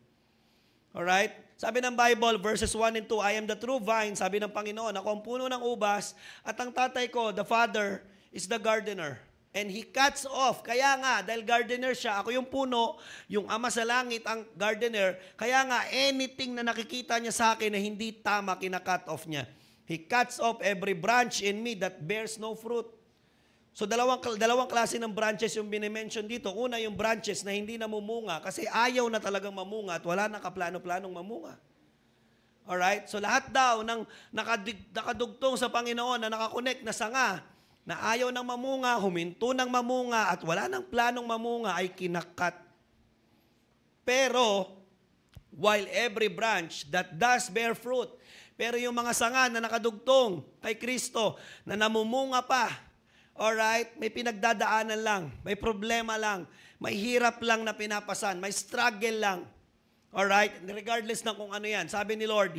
Alright? Sabi ng Bible, verses 1 and 2, I am the true vine, sabi ng Panginoon, ako ang puno ng ubas, at ang tatay ko, the Father, is the gardener. And He cuts off. Kaya nga, dahil gardener siya, ako yung puno, yung Ama sa langit ang gardener, kaya nga, anything na nakikita niya sa akin na hindi tama, kina-cut off niya. He cuts off every branch in me that bears no fruit. So, dalawang klase ng branches yung binimension dito. Una, yung branches na hindi namumunga kasi ayaw na talagang mamunga at wala na kaplano-planong mamunga. Alright? So, lahat daw ng nakadugtong sa Panginoon na nakakonect na sanga, na ayaw ng mamunga, huminto ng mamunga, at wala ng planong mamunga, ay kinakat. Pero, while every branch that does bear fruit, pero yung mga sanga na nakadugtong kay Kristo, na namumunga pa, alright, may pinagdadaanan lang, may problema lang, may hirap lang na pinapasan, may struggle lang, alright, regardless ng kung ano yan. Sabi ni Lord,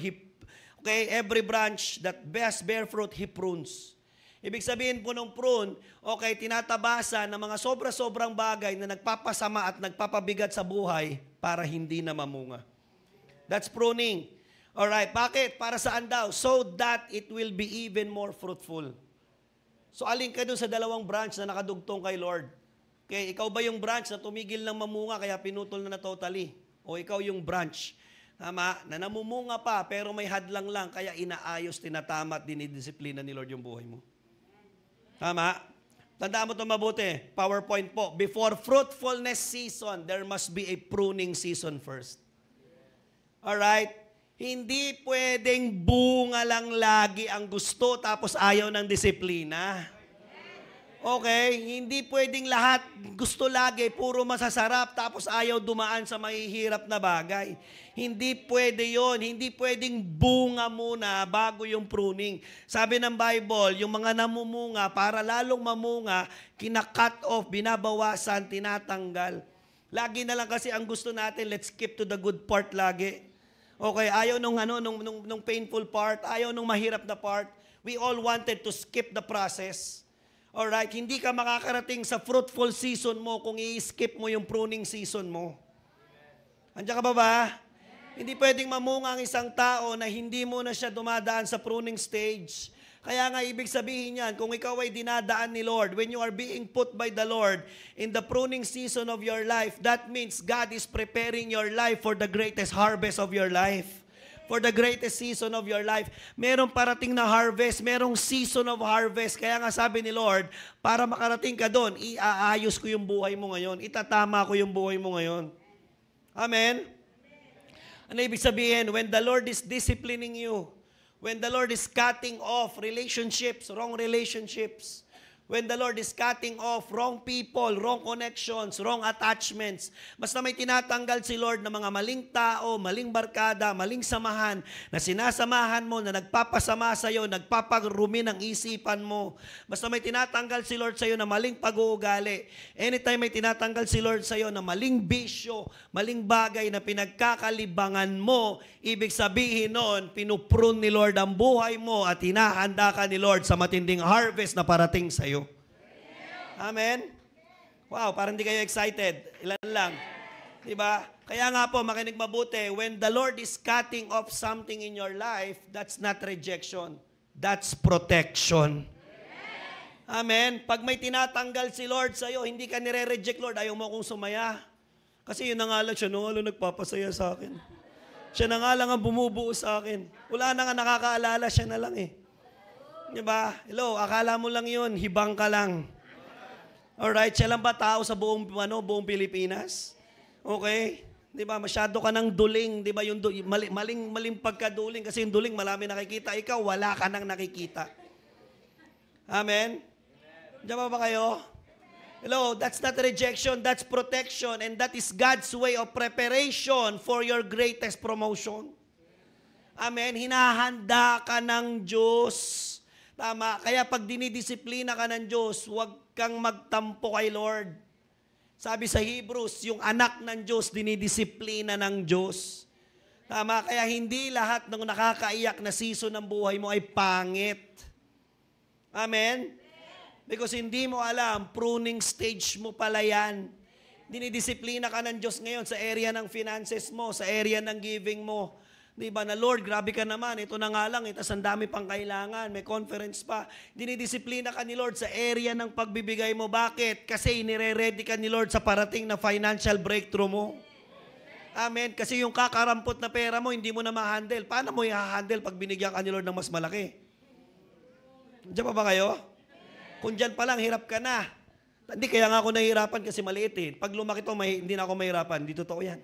every branch that bear fruit, He prunes. Ibig sabihin po ng prune, tinatabasa ng mga sobra-sobrang bagay na nagpapasama at nagpapabigat sa buhay para hindi na mamunga. That's pruning. Alright, bakit? Para saan daw? So that it will be even more fruitful. So alin ka doon sa dalawang branch na nakadugtong kay Lord? Okay, ikaw ba yung branch na tumigil ng mamunga kaya pinutol na totally? O ikaw yung branch, tama, na namumunga pa pero may hadlang lang kaya inaayos, tinatama at dinidisiplina ni Lord yung buhay mo? Tama? Tandaan mo ito mabuti. PowerPoint po. Before fruitfulness season, there must be a pruning season first. Alright? Hindi pwedeng bunga lang lagi ang gusto tapos ayaw ng disiplina. Okay? Hindi pwedeng lahat gusto lagi, puro masasarap tapos ayaw dumaan sa mahihirap na bagay. Hindi pwede yon. Hindi pwedeng bunga muna bago yung pruning. Sabi ng Bible, yung mga namumunga, para lalong mamunga, kina-cut off, binabawasan, tinatanggal. Lagi na lang kasi ang gusto natin, let's skip to the good part lagi. Okay, ayaw nung painful part, ayaw nung mahirap na part. We all wanted to skip the process. Alright, hindi ka makakarating sa fruitful season mo kung i-skip mo yung pruning season mo. Andiyan ka ba? Hindi pwedeng mamunga ang isang tao na hindi mo na siya dumadaan sa pruning stage. Kaya nga ibig sabihin yan, kung ikaw ay dinadaan ni Lord, when you are being put by the Lord in the pruning season of your life, that means God is preparing your life for the greatest harvest of your life. For the greatest season of your life. Merong parating na harvest, merong season of harvest. Kaya nga sabi ni Lord, para makarating ka doon, iaayos ko yung buhay mo ngayon. Itatama ko yung buhay mo ngayon. Amen? Ano ibig sabihin? When the Lord is disciplining you, when the Lord is cutting off relationships, wrong relationships, when the Lord is cutting off wrong people, wrong connections, wrong attachments. Basta may tinatanggal si Lord ng mga maling tao, maling barkada, maling samahan, na sinasamahan mo, na nagpapasama sa'yo, nagpaparumi ng isipan mo. Basta may tinatanggal si Lord sa'yo na maling pag-uugali. Anytime may tinatanggal si Lord sa'yo na maling bisyo, maling bagay na pinagkakalibangan mo, ibig sabihin nun, pinuprune ni Lord ang buhay mo at hinahanda ka ni Lord sa matinding harvest na parating sa'yo. Amen? Wow, parang hindi kayo excited. Ilan lang. Diba? Kaya nga po, makinig mabuti, when the Lord is cutting off something in your life, that's not rejection. That's protection. Amen? Pag may tinatanggal si Lord sa'yo, hindi ka nire-reject, Lord, ayaw mo akong sumaya. Kasi yun na nga lang, siya na nga lang nagpapasaya sa akin. Siya na nga lang ang bumubuo sa akin. Wala na nga nakakaalala, siya na lang eh. Diba? Hello, akala mo lang yun, hibang ka lang. Alright, siya lang ba tao sa buong Pilipinas? Okay? Di ba? Masyado ka ng duling. Di ba? Yung maling pagkaduling. Kasi yung duling, marami nakikita. Ikaw, wala ka nang nakikita. Amen? Diyan ba kayo? Hello, that's not rejection, that's protection, and that is God's way of preparation for your greatest promotion. Amen? Hinahanda ka ng Diyos. Tama? Kaya pag dinidisiplina ka ng Diyos, huwag kang magtampo kay Lord. Sabi sa Hebrews, yung anak ng Diyos, dinidisiplina ng Diyos. Tama? Kaya hindi lahat ng nakakaiyak na season ng buhay mo ay pangit. Amen? Because hindi mo alam, pruning stage mo pala yan. Dinidisiplina ka ng Diyos ngayon sa area ng finances mo, sa area ng giving mo. Di ba na, Lord, grabe ka naman, ito na nga lang, ito ang dami pang kailangan, may conference pa. Dinidisiplina ka ni Lord sa area ng pagbibigay mo. Bakit? Kasi nire-ready ka ni Lord sa parating na financial breakthrough mo. Amen? Kasi yung kakarampot na pera mo, hindi mo na ma-handle. Paano mo i-handle pag binigyan ka ni Lord ng mas malaki? Diyan pa ba kayo? Kung dyan pa lang, hirap ka na. Hindi, kaya nga ako nahihirapan kasi maliit eh. Pag lumaki to, hindi na ako mahirapan. Hindi totoo yan.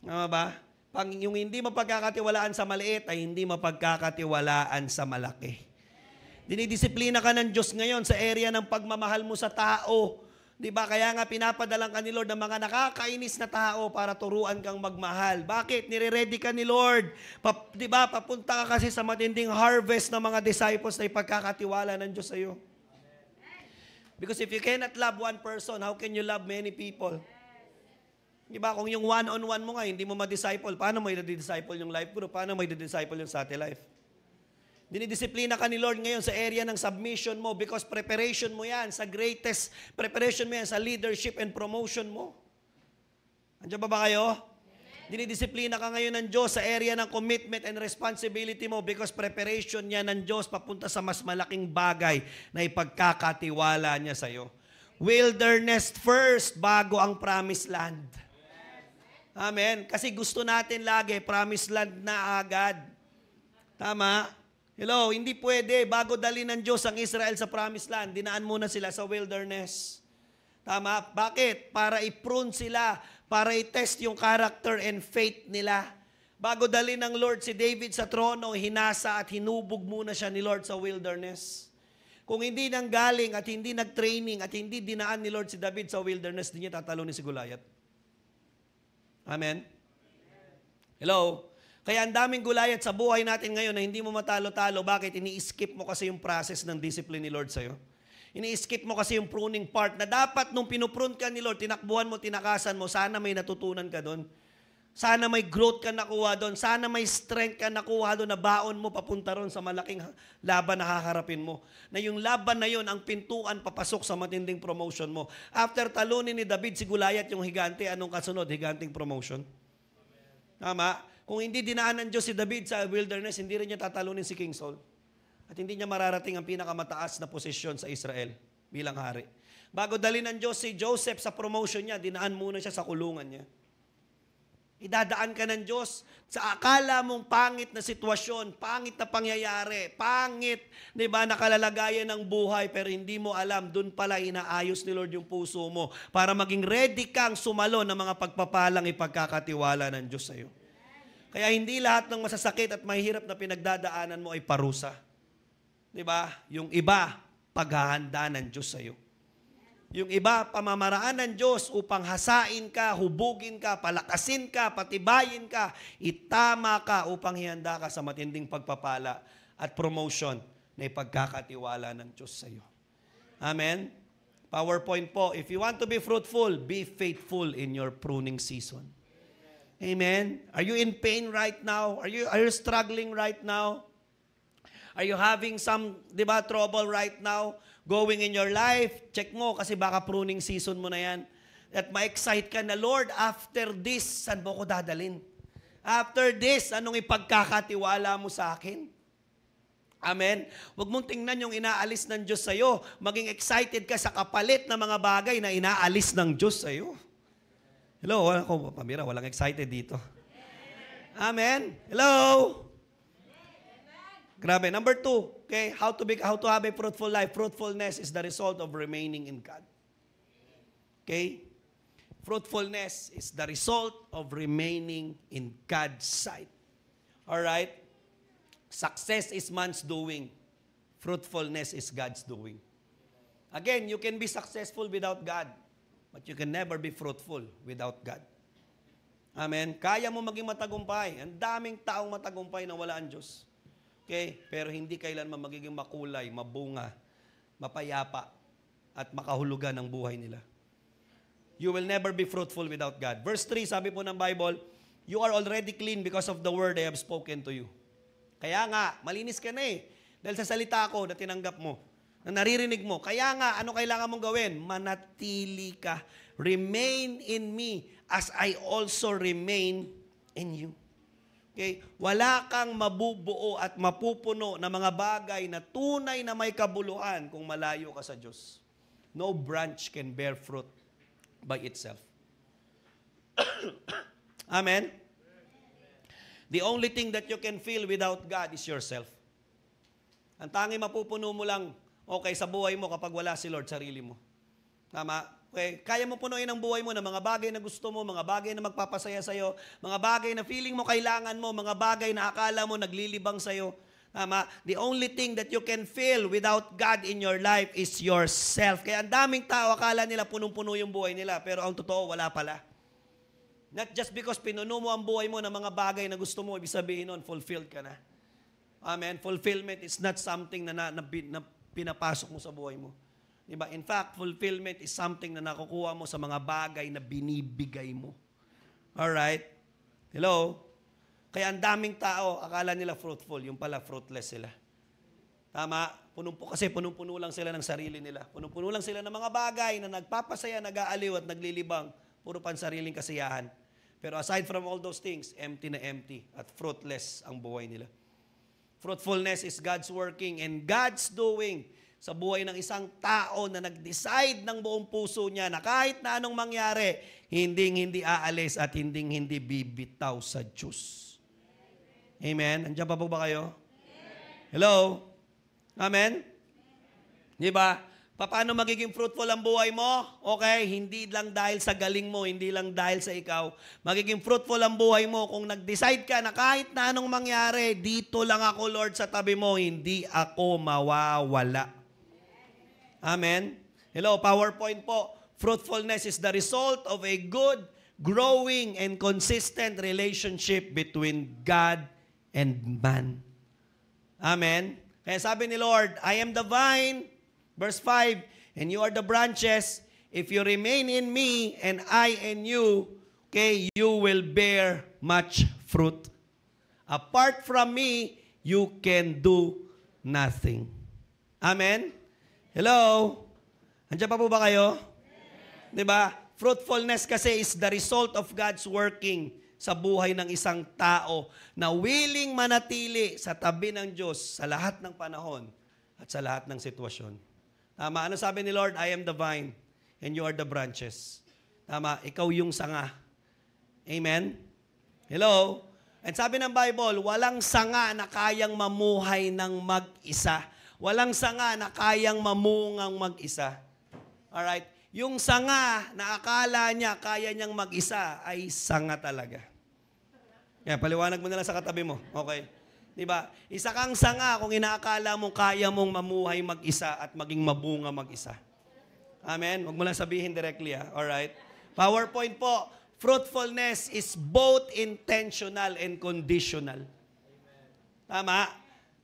Tama ba? Pag yung hindi mapagkakatiwalaan sa maliit, ay hindi mapagkakatiwalaan sa malaki. Dinidisiplina ka ng Diyos ngayon sa area ng pagmamahal mo sa tao. Di ba? Kaya nga pinapadalang ka ni Lord ng mga nakakainis na tao para turuan kang magmahal. Bakit? Nire-ready ka ni Lord. Di ba? Papunta ka kasi sa matinding harvest ng mga disciples na ipagkakatiwala ng Diyos sa iyo. Because if you cannot love one person, how can you love many people? Di ba? Kung yung one-on-one mo nga, hindi mo ma-disciple, paano mo i-disciple yung life group? Paano mo i-disciple yung Satellite? Dinidisiplina ka ni Lord ngayon sa area ng submission mo because preparation mo yan sa greatest, preparation mo yan sa leadership and promotion mo. Andiyan ba kayo? Dinidisiplina ka ngayon ng Diyos sa area ng commitment and responsibility mo because preparation niya ng Diyos papunta sa mas malaking bagay na ipagkakatiwala niya sa iyo. Wilderness first bago ang promised land. Amen? Kasi gusto natin lagi promised land na agad. Tama? Hello, hindi pwede. Bago dali ng Diyos ang Israel sa promised land, dinaan muna sila sa wilderness. Tama? Bakit? Para i-prune sila, para i-test yung character and faith nila. Bago dali ng Lord si David sa trono, hinasa at hinubog muna siya ni Lord sa wilderness. Kung hindi nang galing at hindi nag-training at hindi dinaan ni Lord si David sa wilderness, di niya tatalo ni si Goliath. Amen? Hello? Kaya ang daming Goliath sa buhay natin ngayon na hindi mo matalo-talo. Bakit? Ini-skip mo kasi yung process ng discipline ni Lord sa'yo. Ini-skip mo kasi yung pruning part na dapat nung pinuprune ka ni Lord, tinakbuhan mo, tinakasan mo, sana may natutunan ka doon. Sana may growth ka nakuha doon. Sana may strength ka nakuha doon na baon mo papunta ron sa malaking laban na haharapin mo. Na yung laban na yun, ang pintuan papasok sa matinding promotion mo. After talunin ni David si Goliath yung higante, anong kasunod? Higanting promotion. Tama? Kung hindi dinaan ng Diyos si David sa wilderness, hindi rin niya tatalunin si King Saul. At hindi niya mararating ang pinakamataas na posisyon sa Israel bilang hari. Bago dali ng Diyos si Joseph sa promotion niya, dinaan muna siya sa kulungan niya. Idadaan ka ng Diyos sa akala mong pangit na sitwasyon, pangit na pangyayari, pangit, di ba, nakalalagayan ng buhay, pero hindi mo alam, dun pala inaayos ni Lord yung puso mo para maging ready kang sumalo ng mga pagpapalang ipagkakatiwala ng Diyos sa iyo. Kaya hindi lahat ng masasakit at mahirap na pinagdadaanan mo ay parusa. Di ba? Yung iba, paghahanda ng Diyos sa iyo. Yung iba, pamamaraan ng Diyos upang hasain ka, hubugin ka, palakasin ka, patibayin ka, itama ka upang ihanda ka sa matinding pagpapala at promotion na ipagkakatiwala ng Diyos sa iyo. Amen? PowerPoint po, if you want to be fruitful, be faithful in your pruning season. Amen? Are you in pain right now? Are you struggling right now? Are you having some, di ba, trouble right now going in your life? Check mo kasi baka pruning season mo na yan. At ma-excite ka na, Lord, after this, saan mo ko dadalin? After this, anong ipagkakatiwala mo sa akin? Amen? Huwag mong tingnan yung inaalis ng Diyos sa'yo. Maging excited ka sa kapalit na mga bagay na inaalis ng Diyos sa'yo. Hello? Ako, Pamira, walang excited dito. Amen? Hello? Grabe. Number 2, okay, how to have a fruitful life. Fruitfulness is the result of remaining in God. Okay? Fruitfulness is the result of remaining in God's sight. Alright? Success is man's doing. Fruitfulness is God's doing. Again, you can be successful without God, but you can never be fruitful without God. Amen? Kaya mo maging matagumpay. Ang daming taong matagumpay na wala ang Diyos. Okay? Pero hindi kailanman magiging makulay, mabunga, mapayapa, at makahulugan ang buhay nila. You will never be fruitful without God. Verse 3, sabi po ng Bible, you are already clean because of the word I have spoken to you. Kaya nga, malinis ka na eh. Dahil sa salita ko na tinanggap mo, na naririnig mo. Kaya nga, ano kailangan mong gawin? Manatili ka. Remain in me as I also remain in you. Okay? Wala kang mabubuo at mapupuno na mga bagay na tunay na may kabuluhan kung malayo ka sa Diyos. No branch can bear fruit by itself. Amen? The only thing that you can feel without God is yourself. Ang tanging mapupuno mo lang, okay, sa buhay mo kapag wala si Lord, sarili mo. Tama? Okay? Kaya mo punuin ang buhay mo ng mga bagay na gusto mo, mga bagay na magpapasaya sa'yo, mga bagay na feeling mo kailangan mo, mga bagay na akala mo naglilibang sa'yo. Tama? The only thing that you can feel without God in your life is yourself. Kaya ang daming tao, akala nila punong-puno yung buhay nila, pero ang totoo, wala pala. Not just because pinuno mo ang buhay mo ng mga bagay na gusto mo, ibig sabihin nun, fulfilled ka na. Amen? Fulfillment is not something na pinapasok mo sa buhay mo. Diba? In fact, fulfillment is something na nakukuha mo sa mga bagay na binibigay mo. Alright? Hello? Kaya ang daming tao, akala nila fruitful, yung pala fruitless sila. Tama? Kasi punong-puno lang sila ng sarili nila. Punong-puno lang sila ng mga bagay na nagpapasaya, nag-aaliw at naglilibang. Puro pansariling kasiyahan. Pero aside from all those things, empty na empty at fruitless ang buhay nila. Fruitfulness is God's working and God's doing sa buhay ng isang tao na nag-decide ng buong puso niya na kahit na anong mangyari, hindi aalis at hindi bibitaw sa Diyos. Amen? Andiyan pa po ba kayo? Hello? Amen? Di ba? Paano magiging fruitful ang buhay mo? Okay, hindi lang dahil sa galing mo, hindi lang dahil sa ikaw. Magiging fruitful ang buhay mo kung nag-decide ka na kahit na anong mangyari, dito lang ako, Lord, sa tabi mo, hindi ako mawawala. Amen? Hello, PowerPoint po. Fruitfulness is the result of a good, growing, and consistent relationship between God and man. Amen? Kaya sabi ni Lord, I am the vine, verse 5, and you are the branches. If you remain in me and I in you, okay, you will bear much fruit. Apart from me, you can do nothing. Amen? Hello? Andiyan pa po ba kayo? Diba? Fruitfulness kasi is the result of God's working sa buhay ng isang tao na willing manatili sa tabi ng Diyos sa lahat ng panahon at sa lahat ng sitwasyon. Tama? Ano sabi ni Lord? I am the vine and you are the branches. Tama? Ikaw yung sanga. Amen? Hello? And sabi ng Bible, walang sanga na kayang mamuhay ng mag-isa. Walang sanga na kayang mamungang mag-isa. Alright? Yung sanga na akala niya kaya niyang mag-isa ay sanga talaga. Kaya paliwanag mo na lang sa katabi mo. Okay? Diba? Isa kang sanga kung inaakala mo kaya mong mamuhay mag-isa at maging mabunga mag-isa. Amen? Huwag mo lang sabihin directly. Alright? PowerPoint po. Fruitfulness is both intentional and conditional. Tama?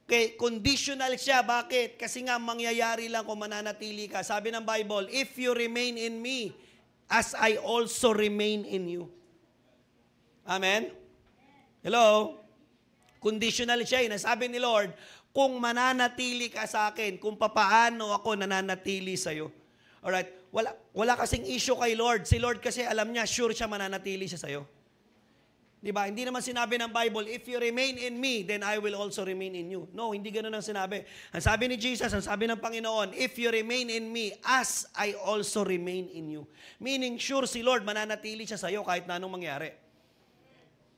Okay, conditional siya. Bakit? Kasi nga mangyayari lang kung mananatili ka. Sabi ng Bible, if you remain in me, as I also remain in you. Amen? Hello? Conditional siya. Sabi ni Lord, kung mananatili ka sa akin, kung papaano ako nananatili sa'yo. Alright? Wala kasing issue kay Lord. Si Lord kasi alam niya, sure siya mananatili siya sa'yo. Diba? Hindi naman sinabi ng Bible, if you remain in me, then I will also remain in you. No, hindi ganoon ang sinabi. Ang sabi ni Jesus, ang sabi ng Panginoon, if you remain in me, as I also remain in you. Meaning, sure si Lord, mananatili siya sa'yo kahit na anong mangyari.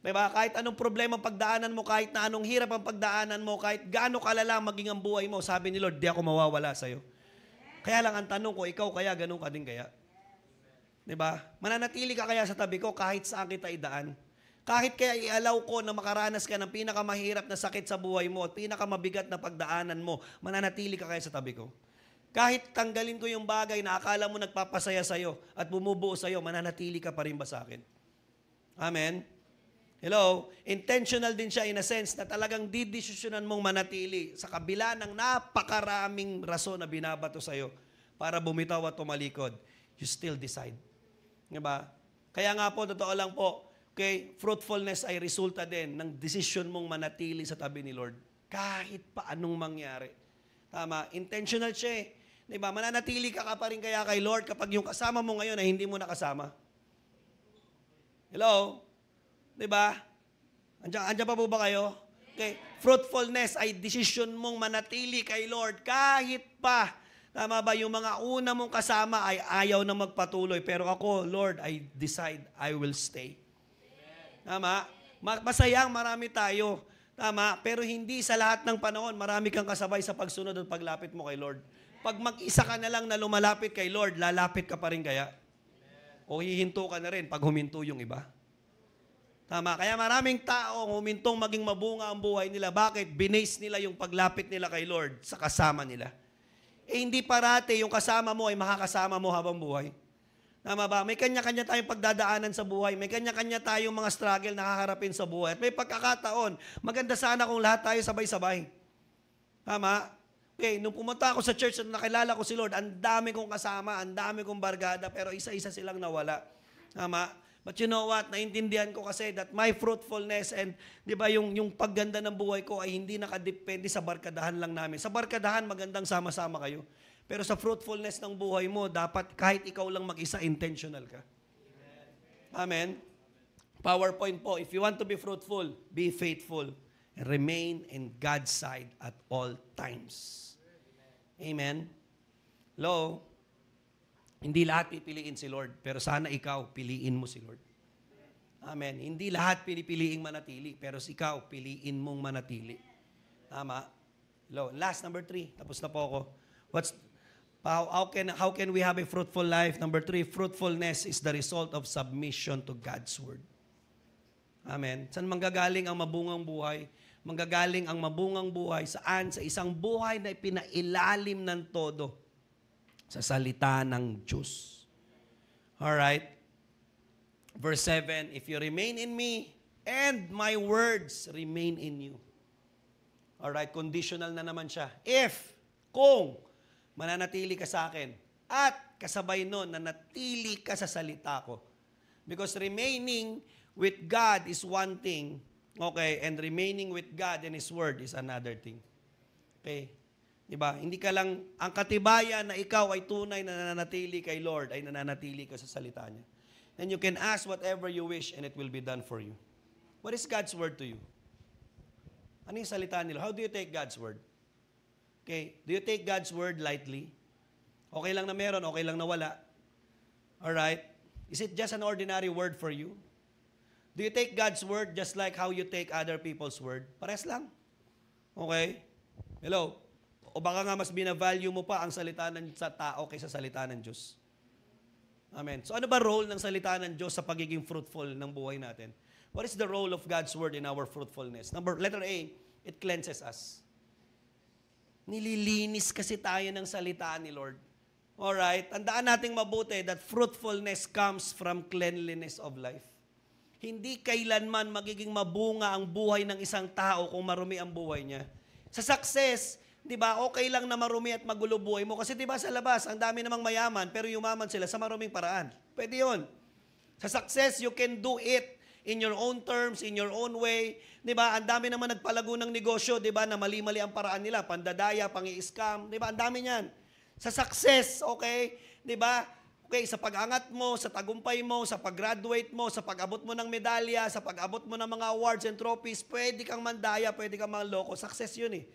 Diba? Kahit anong problema ang pagdaanan mo, kahit na anong hirap ang pagdaanan mo, kahit gaano kalala maging ang buhay mo, sabi ni Lord, di ako mawawala sa'yo. Kaya lang ang tanong ko, ikaw kaya, ganun ka din kaya? Diba? Mananatili ka kaya sa tabi ko kahit saan kita idaan. Kahit kaya i-allow ko na makaranas ka ng pinakamahirap na sakit sa buhay mo at pinakamabigat na pagdaanan mo, mananatili ka kaya sa tabi ko. Kahit tanggalin ko yung bagay na akala mo nagpapasaya sa'yo at bumubuo sa'yo, mananatili ka pa rin ba sa akin? Amen? Hello? Intentional din siya in a sense na talagang didesisyonan mong manatili sa kabila ng napakaraming rason na binabato sa'yo para bumitaw at tumalikod. You still decide. Diba? Kaya nga po, totoo lang po, okay, fruitfulness ay resulta din ng decision mong manatili sa tabi ni Lord. Kahit pa anong mangyari. Tama? Intentional siya eh. Diba? Mananatili ka pa rin kaya kay Lord kapag yung kasama mo ngayon ay hindi mo nakasama. Hello? Diba? Andiyan pa po ba kayo? Okay. Fruitfulness ay decision mong manatili kay Lord kahit pa. Tama ba? Yung mga una mong kasama ay ayaw na magpatuloy. Pero ako, Lord, I decide I will stay. Tama? Masayang marami tayo. Tama? Pero hindi sa lahat ng panahon, marami kang kasabay sa pagsunod at paglapit mo kay Lord. Pag mag-isa ka na lang na lumalapit kay Lord, lalapit ka pa rin kaya? O hihinto ka na rin pag huminto yung iba? Tama? Kaya maraming tao humintong maging mabunga ang buhay nila. Bakit? Binase nila yung paglapit nila kay Lord sa kasama nila. Eh hindi parati yung kasama mo ay makakasama mo habang buhay. Tama ba? May kanya-kanya tayong pagdadaanan sa buhay. May kanya-kanya tayong mga struggle na haharapin sa buhay. At may pagkakataon, maganda sana kung lahat tayo sabay-sabay. Tama? Okay, nung pumunta ako sa church at nakilala ko si Lord, ang dami kong kasama, ang dami kong barkada, pero isa-isa silang nawala. Tama? But you know what? Naintindihan ko kasi that my fruitfulness and, di ba, yung pagganda ng buhay ko ay hindi nakadepende sa barkadahan lang namin. Sa barkadahan, magandang sama-sama kayo. Pero sa fruitfulness ng buhay mo, dapat kahit ikaw lang mag-isa, intentional ka. Amen? PowerPoint po, if you want to be fruitful, be faithful, and remain in God's side at all times. Amen? Hello? Hindi lahat pipiliin si Lord, pero sana ikaw, piliin mo si Lord. Amen. Hindi lahat pinipiliing manatili, pero ikaw, piliin mong manatili. Tama? Hello. Last, number 3. Tapos na po ako. How can we have a fruitful life? Number 3, fruitfulness is the result of submission to God's Word. Amen. Saan manggagaling ang mabungang buhay? Manggagaling ang mabungang buhay saan? Sa isang buhay na pinailalim ng todo sa salita ng Diyos. Alright? Verse 7, if you remain in me, and my words remain in you. Alright, conditional na naman siya. If, kung, mananatili ka sa akin, at kasabay nun, nanatili ka sa salita ko. Because remaining with God is one thing, okay, and remaining with God and His Word is another thing. Okay? Diba? Hindi ka lang, ang katibayan na ikaw ay tunay na nananatili kay Lord, ay nananatili ka sa salita niya. And you can ask whatever you wish and it will be done for you. What is God's word to you? Ano yung salita nila? How do you take God's word? Okay, do you take God's word lightly? Okay lang na meron, okay lang na wala. Alright? Is it just an ordinary word for you? Do you take God's word just like how you take other people's word? Pares lang. Okay? Hello? O baka nga mas binavalue mo pa ang salita sa tao kaysa salita ng Diyos. Amen. So ano ba role ng salita ng Diyos sa pagiging fruitful ng buhay natin? What is the role of God's word in our fruitfulness? Letter A, it cleanses us. Nililinis kasi tayo ng salita ni Lord. Alright? Tandaan nating mabuti that fruitfulness comes from cleanliness of life. Hindi kailanman magiging mabunga ang buhay ng isang tao kung marumi ang buhay niya. Sa success, di ba, okay lang na marumi at magulo buhay mo. Kasi di ba sa labas, ang dami namang mayaman, pero yumaman sila sa maruming paraan. Pwede yun. Sa success, you can do it in your own terms, in your own way. Di ba, ang dami naman nagpalago ng negosyo, di ba, na mali-mali ang paraan nila, pandadaya, pangi-scam, di ba, ang dami niyan. Sa success, okay, di ba, okay, sa pag-angat mo, sa tagumpay mo, sa pag-graduate mo, sa pag-abot mo ng medalya, sa pag-abot mo ng mga awards and trophies, pwede kang mandaya, pwede kang manloko. Success yun eh.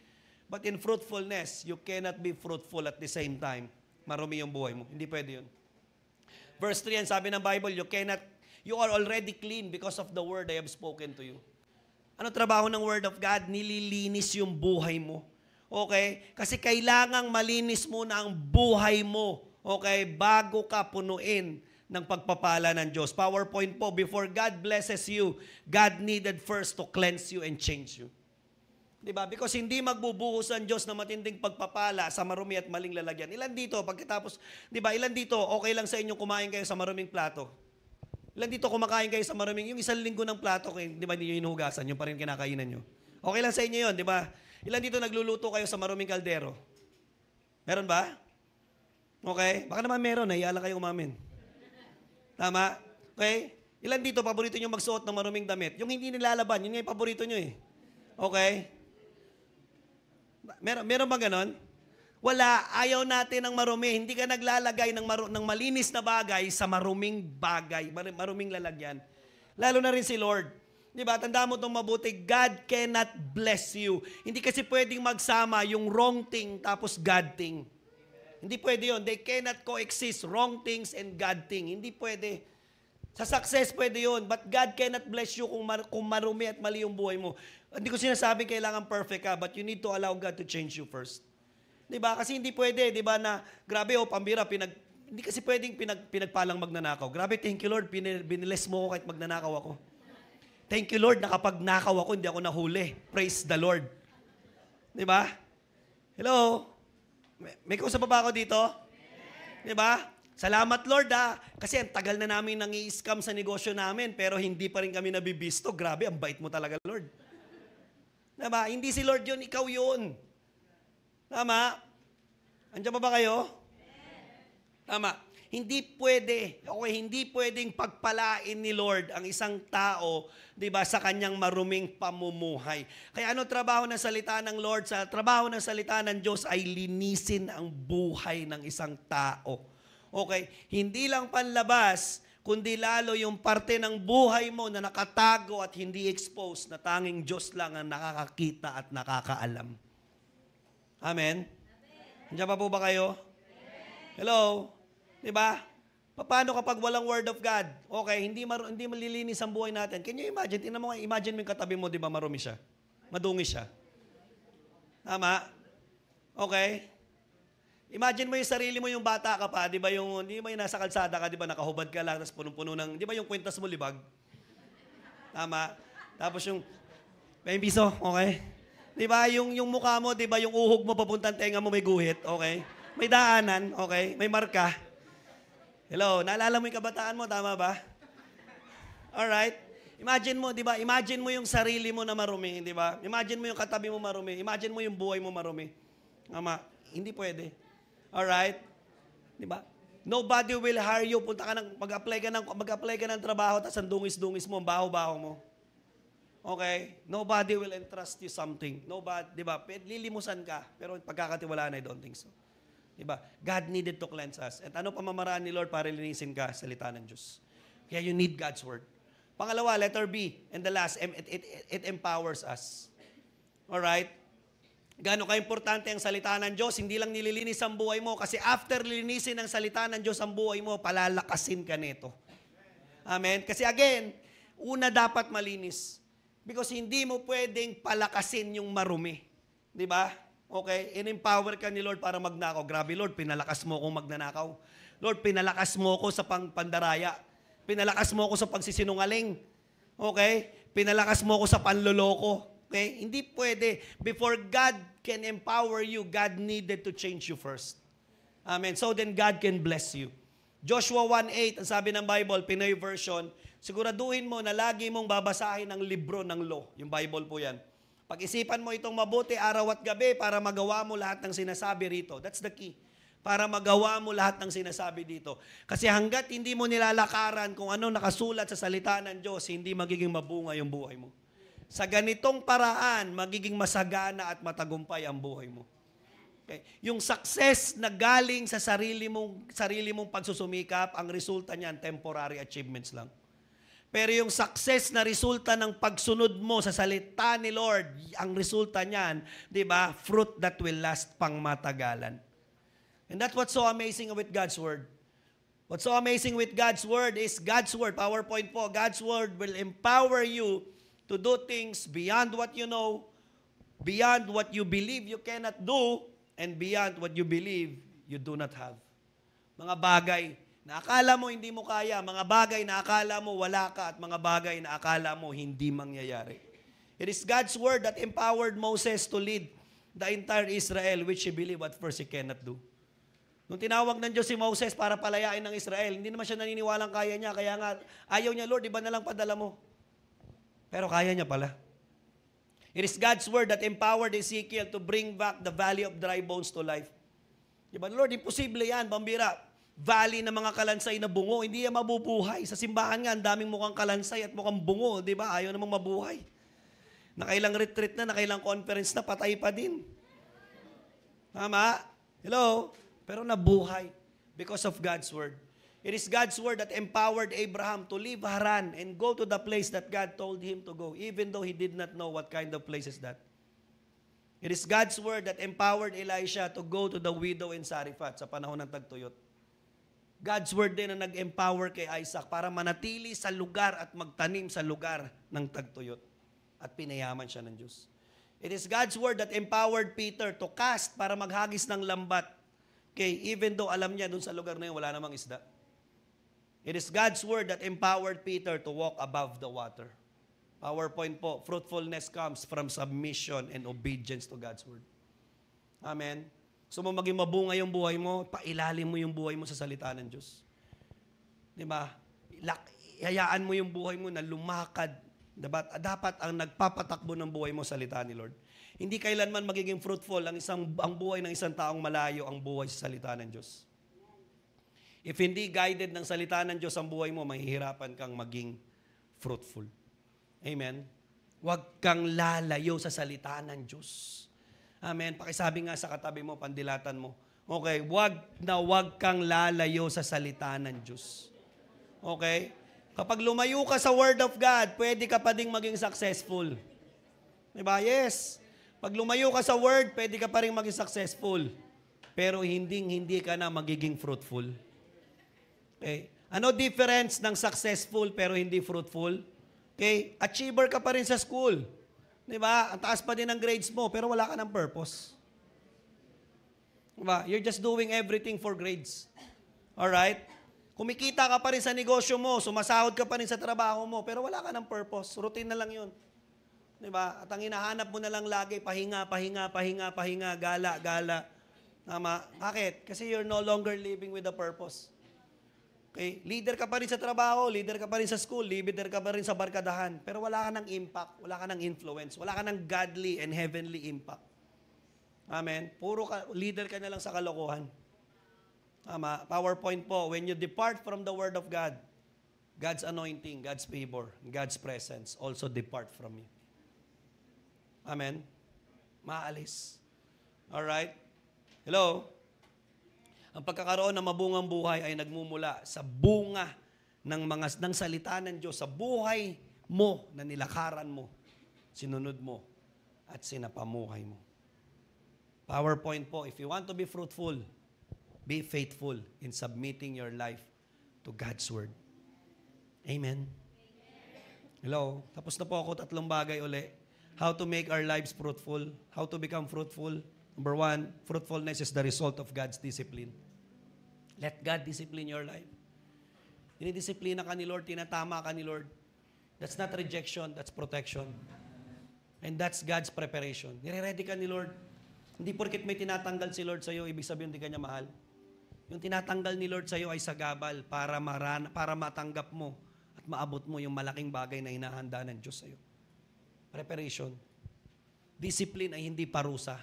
But in fruitfulness, you cannot be fruitful at the same time. Marumi yung buhay mo. Hindi pwede yun. Verse 3, sabi ng Bible, you are already clean because of the word I have spoken to you. Ano trabaho ng word of God? Nililinis yung buhay mo. Okay? Kasi kailangang malinis muna ang buhay mo. Okay? Bago ka punuin ng pagpapala ng Diyos. PowerPoint po, before God blesses you, God needed first to cleanse you and change you. Diba? Because hindi magbubuhos ang Diyos na matinding pagpapala sa marumi at maling lalagyan. Ilan dito, pagkatapos, diba, ilan dito, okay lang sa inyo kumain kayo sa maruming plato? Ilan dito kumakain kayo sa maruming, yung isang linggo ng plato, di ba, hindi nyo inuhugasan, yung pa rin kinakainan nyo. Okay lang sa inyo yun, di ba? Ilan dito nagluluto kayo sa maruming kaldero? Meron ba? Okay? Baka naman meron, nahiya lang kayo umamin. Tama? Okay? Ilan dito, paborito nyo magsuot ng maruming damit? Yung hindi nilalaban, yun nga yung paborito nyo eh. Okay? Meron ba ganon? Wala, ayaw natin ng marumi. Hindi ka naglalagay ng malinis na bagay sa maruming bagay, maruming lalagyan. Lalo na rin si Lord. Di ba? Tandaan mo itong mabuti, God cannot bless you. Hindi kasi pwedeng magsama yung wrong thing tapos God thing. Hindi pwede yun. They cannot coexist. Wrong things and God thing. Hindi pwede. Sa success pwede yun. But God cannot bless you kung marumi at mali yung buhay mo. Hindi ko sinasabing kailangan perfect ka, but you need to allow God to change you first. Diba? Kasi hindi pwede, diba, na grabe pambira, hindi kasi pwedeng pinagpalang magnanakaw. Grabe, thank you Lord, biniles mo ako kahit magnanakaw ako. Thank you Lord, nakapagnakaw ako, hindi ako nahuli. Praise the Lord. Diba? Hello? May kausap pa ba ako dito? Diba? Salamat Lord kasi ang tagal na namin nang-i-scam sa negosyo namin, pero hindi pa rin kami nabibisto. Grabe, ang bait mo talaga Lord. Diba? Hindi si Lord yun, ikaw yun. Tama? Andiyan ba kayo? Tama. Hindi pwedeng pagpalain ni Lord ang isang tao, 'di ba, sa kanyang maruming pamumuhay. Kaya ano trabaho ng salita ng Lord? Sa trabaho ng salita ng Diyos ay linisin ang buhay ng isang tao. Okay? Hindi lang panlabas, kundi lalo yung parte ng buhay mo na nakatago at hindi exposed, na tanging Diyos lang ang nakakakita at nakakaalam. Amen? Nandiyan pa po ba kayo? Hello? Diba? Paano kapag walang word of God? Okay, hindi malilinis ang buhay natin. Can you imagine? Imagine mo yung katabi mo, di ba marumi siya? Madungi siya. Tama? Okay? Imagine mo yung sarili mo, yung bata ka pa, di ba yung nasa kalsada ka, di ba nakahubad ka lang, tapos punong-puno ng, di ba yung kwintas mo libag? Tama? Tapos yung, may piso, okay? Di ba, yung mukha mo, di ba, yung uhog mo, papuntang tenga mo, may guhit, okay? May daanan, okay? May marka. Hello, naalala mo yung kabataan mo, tama ba? Alright? Imagine mo, di ba, imagine mo yung sarili mo na marumi, di ba? Imagine mo yung katabi mo marumi. Imagine mo yung buhay mo marumi. Tama? Hindi pwede. Alright? Di ba? Nobody will hire you. Punta ka mag-apply ka ng trabaho, tapos ang dungis-dungis mo, ang baho-baho mo. Okay? Nobody will entrust you something. Nobody, di ba? Lilimusan ka, pero pagkakatiwalaan, I don't think so. Di ba? God needed to cleanse us. At ano pamamaraan ni Lord para linisin ka? Salita ng Diyos. Kaya you need God's word. Pangalawa, letter B, and the last, it empowers us. Alright? Gaano ka-importante ang salita ng Diyos? Hindi lang nililinis ang buhay mo, kasi after linisin ang salita ng Diyos ang buhay mo, palalakasin ka nito. Amen? Kasi again, una dapat malinis. Because hindi mo pwedeng palakasin yung marumi. Di ba? Okay? In-empower ka ni Lord para magnakaw. Grabe Lord, pinalakas mo akong magnanakaw. Lord, pinalakas mo ako sa pandaraya. Pinalakas mo ako sa pagsisinungaling. Okay? Pinalakas mo ako sa panloloko. Okay? Hindi pwede. Before God can empower you, God needed to change you first. Amen. So then God can bless you. Joshua 1:8, ang sabi ng Bible, Pinoy version, siguraduhin mo na lagi mong babasahin ang libro ng law. Yung Bible po yan. Pag-isipan mo itong mabuti araw at gabi para magawa mo lahat ng sinasabi rito. That's the key. Para magawa mo lahat ng sinasabi dito. Kasi hanggat hindi mo nilalakaran kung ano nakasulat sa salita ng Diyos, hindi magiging mabunga yung buhay mo. Sa ganitong paraan, magiging masagana at matagumpay ang buhay mo. Okay. Yung success na galing sa sarili mong pagsusumikap, ang resulta niyan, temporary achievements lang. Pero yung success na resulta ng pagsunod mo sa salita ni Lord, ang resulta niyan, di ba, fruit that will last pang matagalan. And that's what's so amazing with God's Word. What's so amazing with God's Word is God's Word, PowerPoint po, God's Word will empower you to do things beyond what you know, beyond what you believe you cannot do, and beyond what you believe you do not have. Mga bagay na akala mo hindi mo kaya, mga bagay na akala mo wala ka, at mga bagay na akala mo hindi mangyayari. It is God's word that empowered Moses to lead the entire Israel, which he believed at first he cannot do. Nung tinawag ng Diyos si Moses para palayain ng Israel, hindi naman siya naniniwalang kaya niya, kaya nga ayaw niya, Lord, iba na lang padala mo. Pero kaya niya pala. It is God's word that empowered Ezekiel to bring back the valley of dry bones to life. Diba, Lord, imposible yan, pambira. Valley ng mga kalansay na bungo, hindi yan mabubuhay. Sa simbahan nga, ang daming mukhang kalansay at mukhang bungo, di ba? Ayaw namang mabuhay. Nakailang retreat na, nakailang conference na, patay pa din. Tama? Hello? Pero nabuhay because of God's word. It is God's word that empowered Abraham to leave Haran and go to the place that God told him to go, even though he did not know what kind of place is that. It is God's word that empowered Elisha to go to the widow in Sarephat sa panahon ng tagtuyot. God's word din na nag-empower kay Isaac para manatili sa lugar at magtanim sa lugar ng tagtuyot. At pinayaman siya ng Diyos. It is God's word that empowered Peter to cast para maghagis ng lambat. Okay, even though alam niya dun sa lugar na yun, wala namang isda. It is God's word that empowered Peter to walk above the water. PowerPoint po, fruitfulness comes from submission and obedience to God's word. Amen. So mo maging mabunga yung buhay mo, pailalim mo yung buhay mo sa salita ng Diyos. Di ba? Hayaan mo yung buhay mo na lumakad. Diba? Dapat ang nagpapatakbo ng buhay mo salita ni Lord. Hindi kailanman magiging fruitful ang buhay ng isang taong malayo ang buhay sa salita ng Diyos. If hindi guided ng salita ng Diyos ang buhay mo, mahihirapan kang maging fruitful. Amen? Huwag kang lalayo sa salita ng Diyos. Amen? Pakisabi nga sa katabi mo, pandilatan mo. Okay, huwag kang lalayo sa salita ng Diyos. Okay? Kapag lumayo ka sa Word of God, pwede ka pa ding maging successful. Diba? Yes. Pag lumayo ka sa Word, pwede ka pa rin maging successful. Pero hindi ka na magiging fruitful. Okay. Ano difference ng successful pero hindi fruitful? Okay. Achiever ka pa rin sa school. Diba? Ang taas pa din ng grades mo, pero wala ka ng purpose. Diba? You're just doing everything for grades. Alright? Kumikita ka pa rin sa negosyo mo, sumasahod ka pa rin sa trabaho mo, pero wala ka ng purpose. Routine na lang yun. Diba? At ang hinahanap mo na lang lagi, pahinga, gala. Tama? Bakit? Kasi you're no longer living with a purpose. Okay? Leader ka pa rin sa trabaho, leader ka pa rin sa school, leader ka pa rin sa barkadahan, pero wala ka ng impact, wala ka ng influence, wala ka ng godly and heavenly impact. Amen? Leader ka na lang sa kalokohan. Tama? PowerPoint po, when you depart from the Word of God, God's anointing, God's favor, God's presence also depart from you. Amen? Maalis. Alright? Hello? Ang pagkakaroon ng mabungang buhay ay nagmumula sa bunga ng salita ng Diyos, sa buhay mo na nilakaran mo, sinunod mo, at sinapamuhay mo. PowerPoint po, if you want to be fruitful, be faithful in submitting your life to God's Word. Amen? Hello? Tapos na po ako, 3 bagay uli. How to make our lives fruitful. How to become fruitful. Number 1, fruitfulness is the result of God's discipline. Let God discipline your life. Dinidisiplina ka ni Lord, tinatama ka ni Lord. That's not rejection, that's protection. And that's God's preparation. Nire-ready ka ni Lord. Hindi porket may tinatanggal si Lord sa'yo, ibig sabihin hindi ka niya mahal. Yung tinatanggal ni Lord sa'yo ay sagabal para matanggap mo at maabot mo yung malaking bagay na hinahanda ng Diyos sa'yo. Preparation. Discipline ay hindi parusa.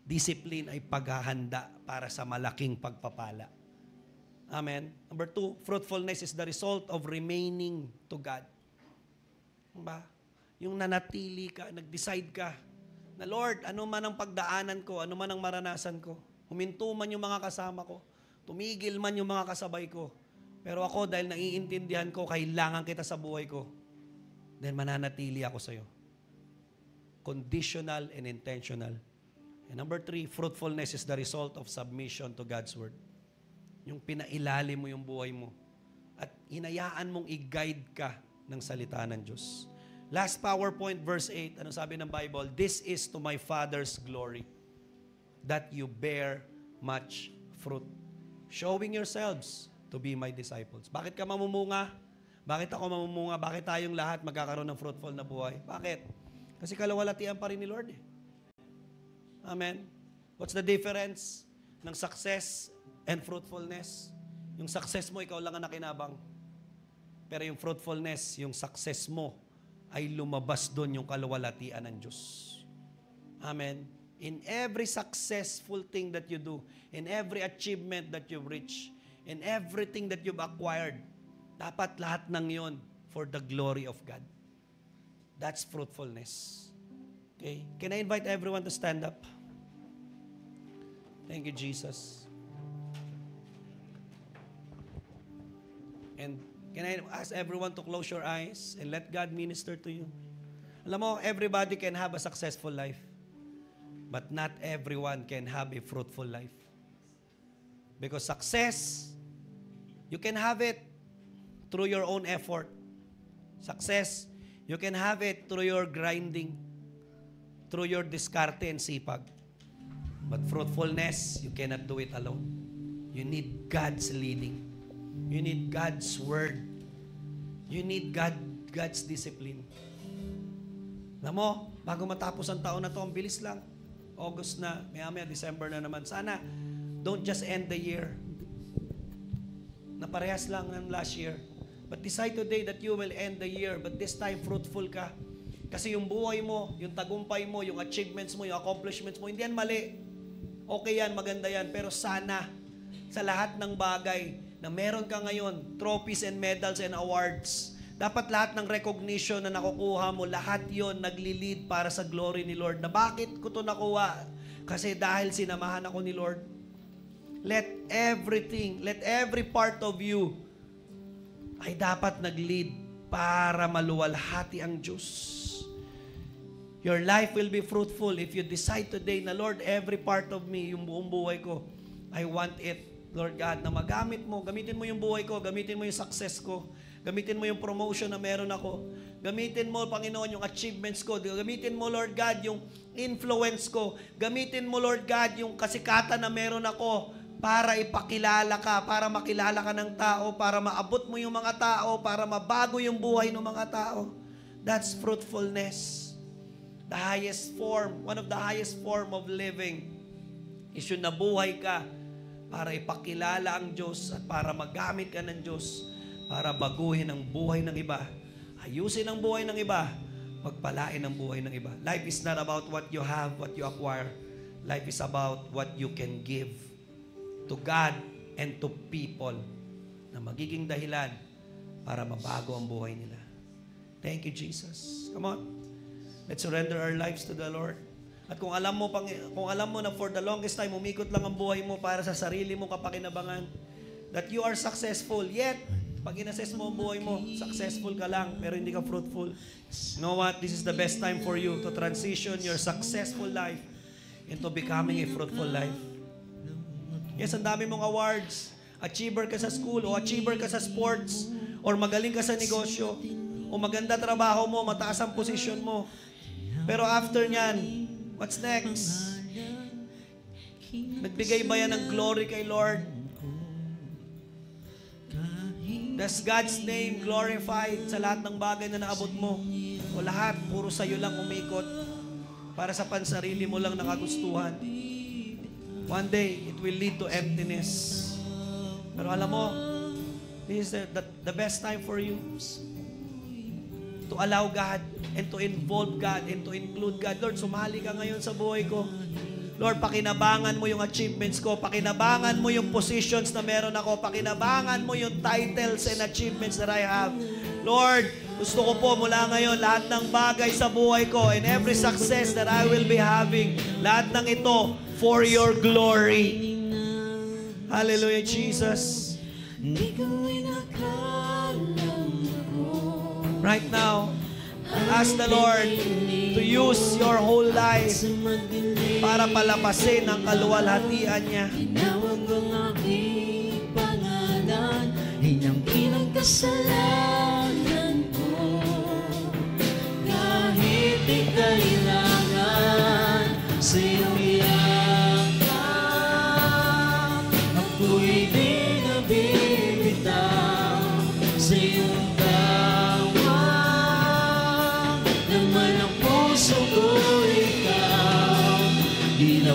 Discipline ay paghahanda para sa malaking pagpapala. Amen. Number 2, fruitfulness is the result of remaining to God. Diba? Yung nanatili ka, nag-decide ka, na Lord, ano man ang pagdaanan ko, ano man ang maranasan ko, huminto man yung mga kasama ko, tumigil man yung mga kasabay ko, pero ako dahil naiintindihan ko, kailangan kita sa buhay ko, then mananatili ako sa'yo. Conditional and intentional. And number 3, fruitfulness is the result of submission to God's Word. Yung pinailalim mo yung buhay mo. At hinayaan mong i-guide ka ng salita ng Diyos. Last PowerPoint, verse 8, ano sabi ng Bible? This is to my Father's glory, that you bear much fruit. Showing yourselves to be my disciples. Bakit ka mamumunga? Bakit ako mamumunga? Bakit tayong lahat magkakaroon ng fruitful na buhay? Bakit? Kasi kalawalatian pa rin ni Lord eh. Amen? What's the difference ng success and fruitfulness? Yung success mo, ikaw lang ang nakinabang. Pero yung fruitfulness, yung success mo, ay lumabas doon yung kalawalatian ng Diyos. Amen? In every successful thing that you do, in every achievement that you've reached, in everything that you've acquired, dapat lahat ng yon for the glory of God. That's fruitfulness. Okay? Can I invite everyone to stand up? Thank you, Jesus. And can I ask everyone to close your eyes and let God minister to you? Alam mo, everybody can have a successful life, but not everyone can have a fruitful life. Because success, you can have it through your own effort. Success, you can have it through your grinding, through your diskarte and sipag. But fruitfulness, you cannot do it alone. You need God's leading. You need God's word. You need God's discipline. Alam mo, bago matapos ang taon na to, ang bilis lang. August na, maya-maya, December na naman. Sana, don't just end the year na parehas lang ng last year. But decide today that you will end the year, but this time fruitful ka. Kasi yung buhay mo, yung tagumpay mo, yung achievements mo, yung accomplishments mo, hindi yan mali. Okay yan, maganda yan. Pero sana, sa lahat ng bagay na meron ka ngayon, trophies and medals and awards, dapat lahat ng recognition na nakukuha mo, lahat yon nagli-lead para sa glory ni Lord. Na bakit ko to nakuha? Kasi dahil sinamahan ako ni Lord. Let every part of you ay dapat nag-lead para maluwalhati ang Diyos. Your life will be fruitful if you decide today na, Lord, every part of me, yung buong buhay ko, I want it, Lord God, na magamit mo. Gamitin mo yung buhay ko, gamitin mo yung success ko, gamitin mo yung promotion na meron ako, gamitin mo, Panginoon, yung achievements ko, gamitin mo, Lord God, yung influence ko, gamitin mo, Lord God, yung kasikatan na meron ako, para ipakilala ka, para makilala ka ng tao, para maabot mo yung mga tao, para mabago yung buhay ng mga tao. That's fruitfulness. The highest form, one of the highest form of living is yung nabuhay ka para ipakilala ang Diyos at para magamit ka ng Diyos para baguhin ang buhay ng iba, ayusin ang buhay ng iba, pagpalain ang buhay ng iba. Life is not about what you have, what you acquire. Life is about what you can give to God and to people na magiging dahilan para mabago ang buhay nila. Thank you, Jesus. Come on. Let's surrender our lives to the Lord. At kung alam mo na for the longest time, umikot lang ang buhay mo para sa sarili mong kapakinabangan, that you are successful, yet, pag inassess mo ang buhay mo, successful ka lang, pero hindi ka fruitful. You know what? This is the best time for you to transition your successful life into becoming a fruitful life. Yes, ang dami mong awards. Achiever ka sa school, o achiever ka sa sports, or magaling ka sa negosyo, o maganda trabaho mo, mataas ang posisyon mo. Pero after nyan, what's next? Nagbigay ba yan ng glory kay Lord? Does God's name glorified sa lahat ng bagay na naabot mo? O lahat, puro sa'yo lang umikot para sa pansarili mo lang nakagustuhan? One day, it will lead to emptiness. Pero alam mo, this is the best time for you to allow God and to involve God and to include God. Lord, sumali ka ngayon sa buhay ko. Lord, pakinabangan mo yung achievements ko. Pakinabangan mo yung positions na meron ako. Pakinabangan mo yung titles and achievements that I have. Lord, gusto ko po mula ngayon lahat ng bagay sa buhay ko and every success that I will be having, lahat ng ito for your glory. Hallelujah, Jesus. Right now, ask the Lord to use your whole life para palapasin ang kaluwalhatian niya. Tinawag ang aking pangalan, hinangkin ang kasalanan ko. Kahit di kailangan sa iyong yakap, ako'y di nabibigyan.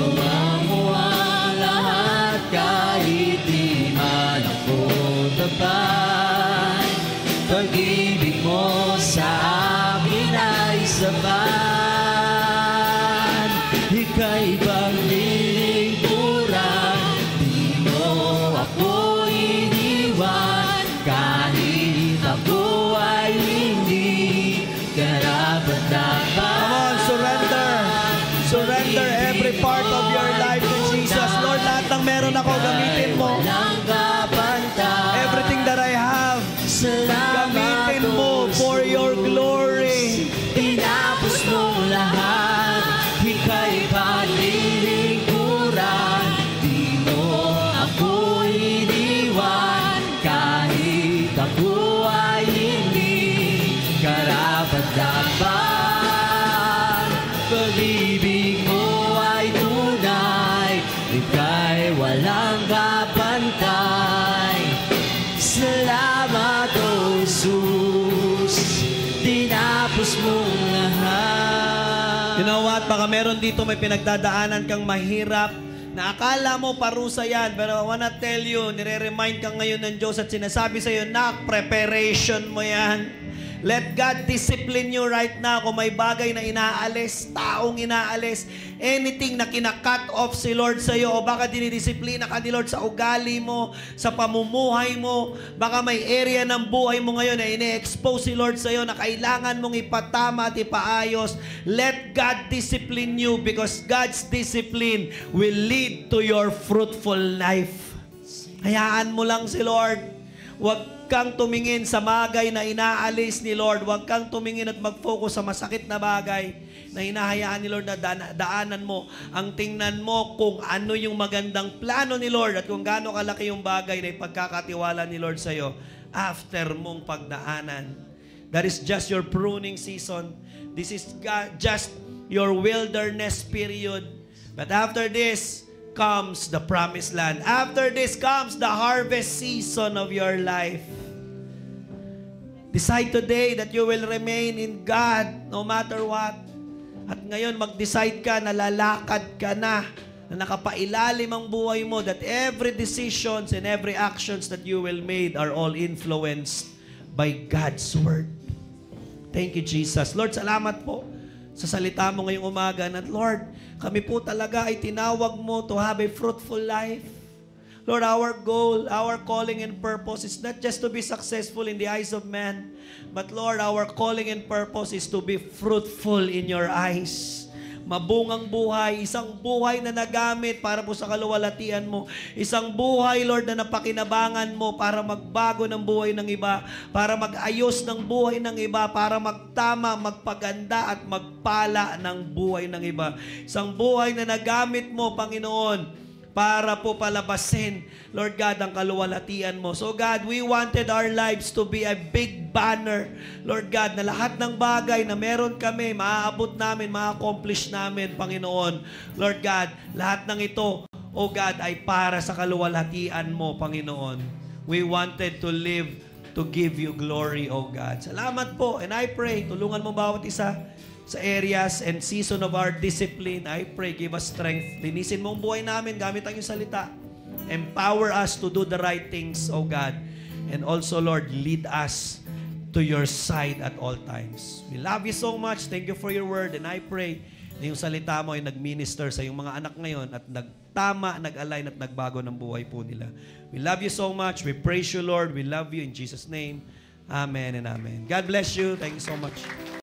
Ginawa mo ang lahat kahit di man ako tapat. Pag-ibig mo sa akin ay sapat. Ika'y paglilingkuran, di mo ako iniwan. Kahit ako ay hindi karapat-dapat. Come on, surrender. Surrender every part of your life to Jesus. Lord, lahat ng meron ako, gamitin mo. Walang kapantay. Everything that I have, Salamat, gamitin mo for your glory. Tinapos mo lahat. Ika'y paglilingkuran, di mo ako iniwan. Kahit ako ay hindi karapat-dapat. Pag-ibig mo ay tunay, ika'y walang kapantay. Salamat, O Jesus, tinapos mo lahat. You know what? Baka meron dito may pinagdadaanan kang mahirap na akala mo parusa yan. Pero I wanna tell you, nire-remind kang ngayon ng Diyos at sinasabi sa'yo, nak, preparation mo yan. Let God discipline you right now. Kung may bagay na inaalis, taong inaalis, anything na kinakat off si Lord sa'yo, o baka dinidisiplina ka ni Lord sa ugali mo, sa pamumuhay mo, baka may area ng buhay mo ngayon na ini-expose si Lord sa'yo na kailangan mong ipatama at ipaayos. Let God discipline you because God's discipline will lead to your fruitful life. Hayaan mo lang si Lord. Huwag kang tumingin sa bagay na inaalis ni Lord. Huwag kang tumingin at mag-focus sa masakit na bagay na hinahayaan ni Lord na daanan mo. Ang tingnan mo kung ano yung magandang plano ni Lord at kung gaano kalaki yung bagay na ipagkakatiwala ni Lord sa'yo after mong pagdaanan. That is just your pruning season. This is just your wilderness period. But after this comes the promised land. After this comes the harvest season of your life. Decide today that you will remain in God no matter what. At ngayon mag-decide ka na lalakad ka na nakapailalim ang buhay mo, that every decisions and every actions that you will made are all influenced by God's Word. Thank you, Jesus. Lord, salamat po sa salita mo ngayong umaga na, Lord, kami po talaga ay tinawag mo to have a fruitful life. Lord, our goal, our calling and purpose is not just to be successful in the eyes of man, but Lord, our calling and purpose is to be fruitful in your eyes. Mabungang buhay, isang buhay na nagamit para po sa kaluwalhatian mo. Isang buhay, Lord, na napakinabangan mo para magbago ng buhay ng iba, para mag-ayos ng buhay ng iba, para magtama, magpaganda at magpala ng buhay ng iba. Isang buhay na nagamit mo, Panginoon, para po palabasin, Lord God, ang kaluwalhatian mo. So God, we wanted our lives to be a big banner, Lord God, na lahat ng bagay na meron kami, maaabot namin, ma-accomplish namin, Panginoon. Lord God, lahat ng ito, oh God, ay para sa kaluwalhatian mo, Panginoon. We wanted to live to give you glory, oh God. Salamat po, and I pray, tulungan mo bawat isa sa areas and season of our discipline. I pray, give us strength. Linisin mo ang buhay namin gamit ang iyong salita. Empower us to do the right things, O God. And also, Lord, lead us to your side at all times. We love you so much. Thank you for your word. And I pray na yung salita mo ay nag-minister sa yung mga anak ngayon at nagtama, nag-align at nagbago ng buhay po nila. We love you so much. We praise you, Lord. We love you in Jesus' name. Amen and amen. God bless you. Thank you so much.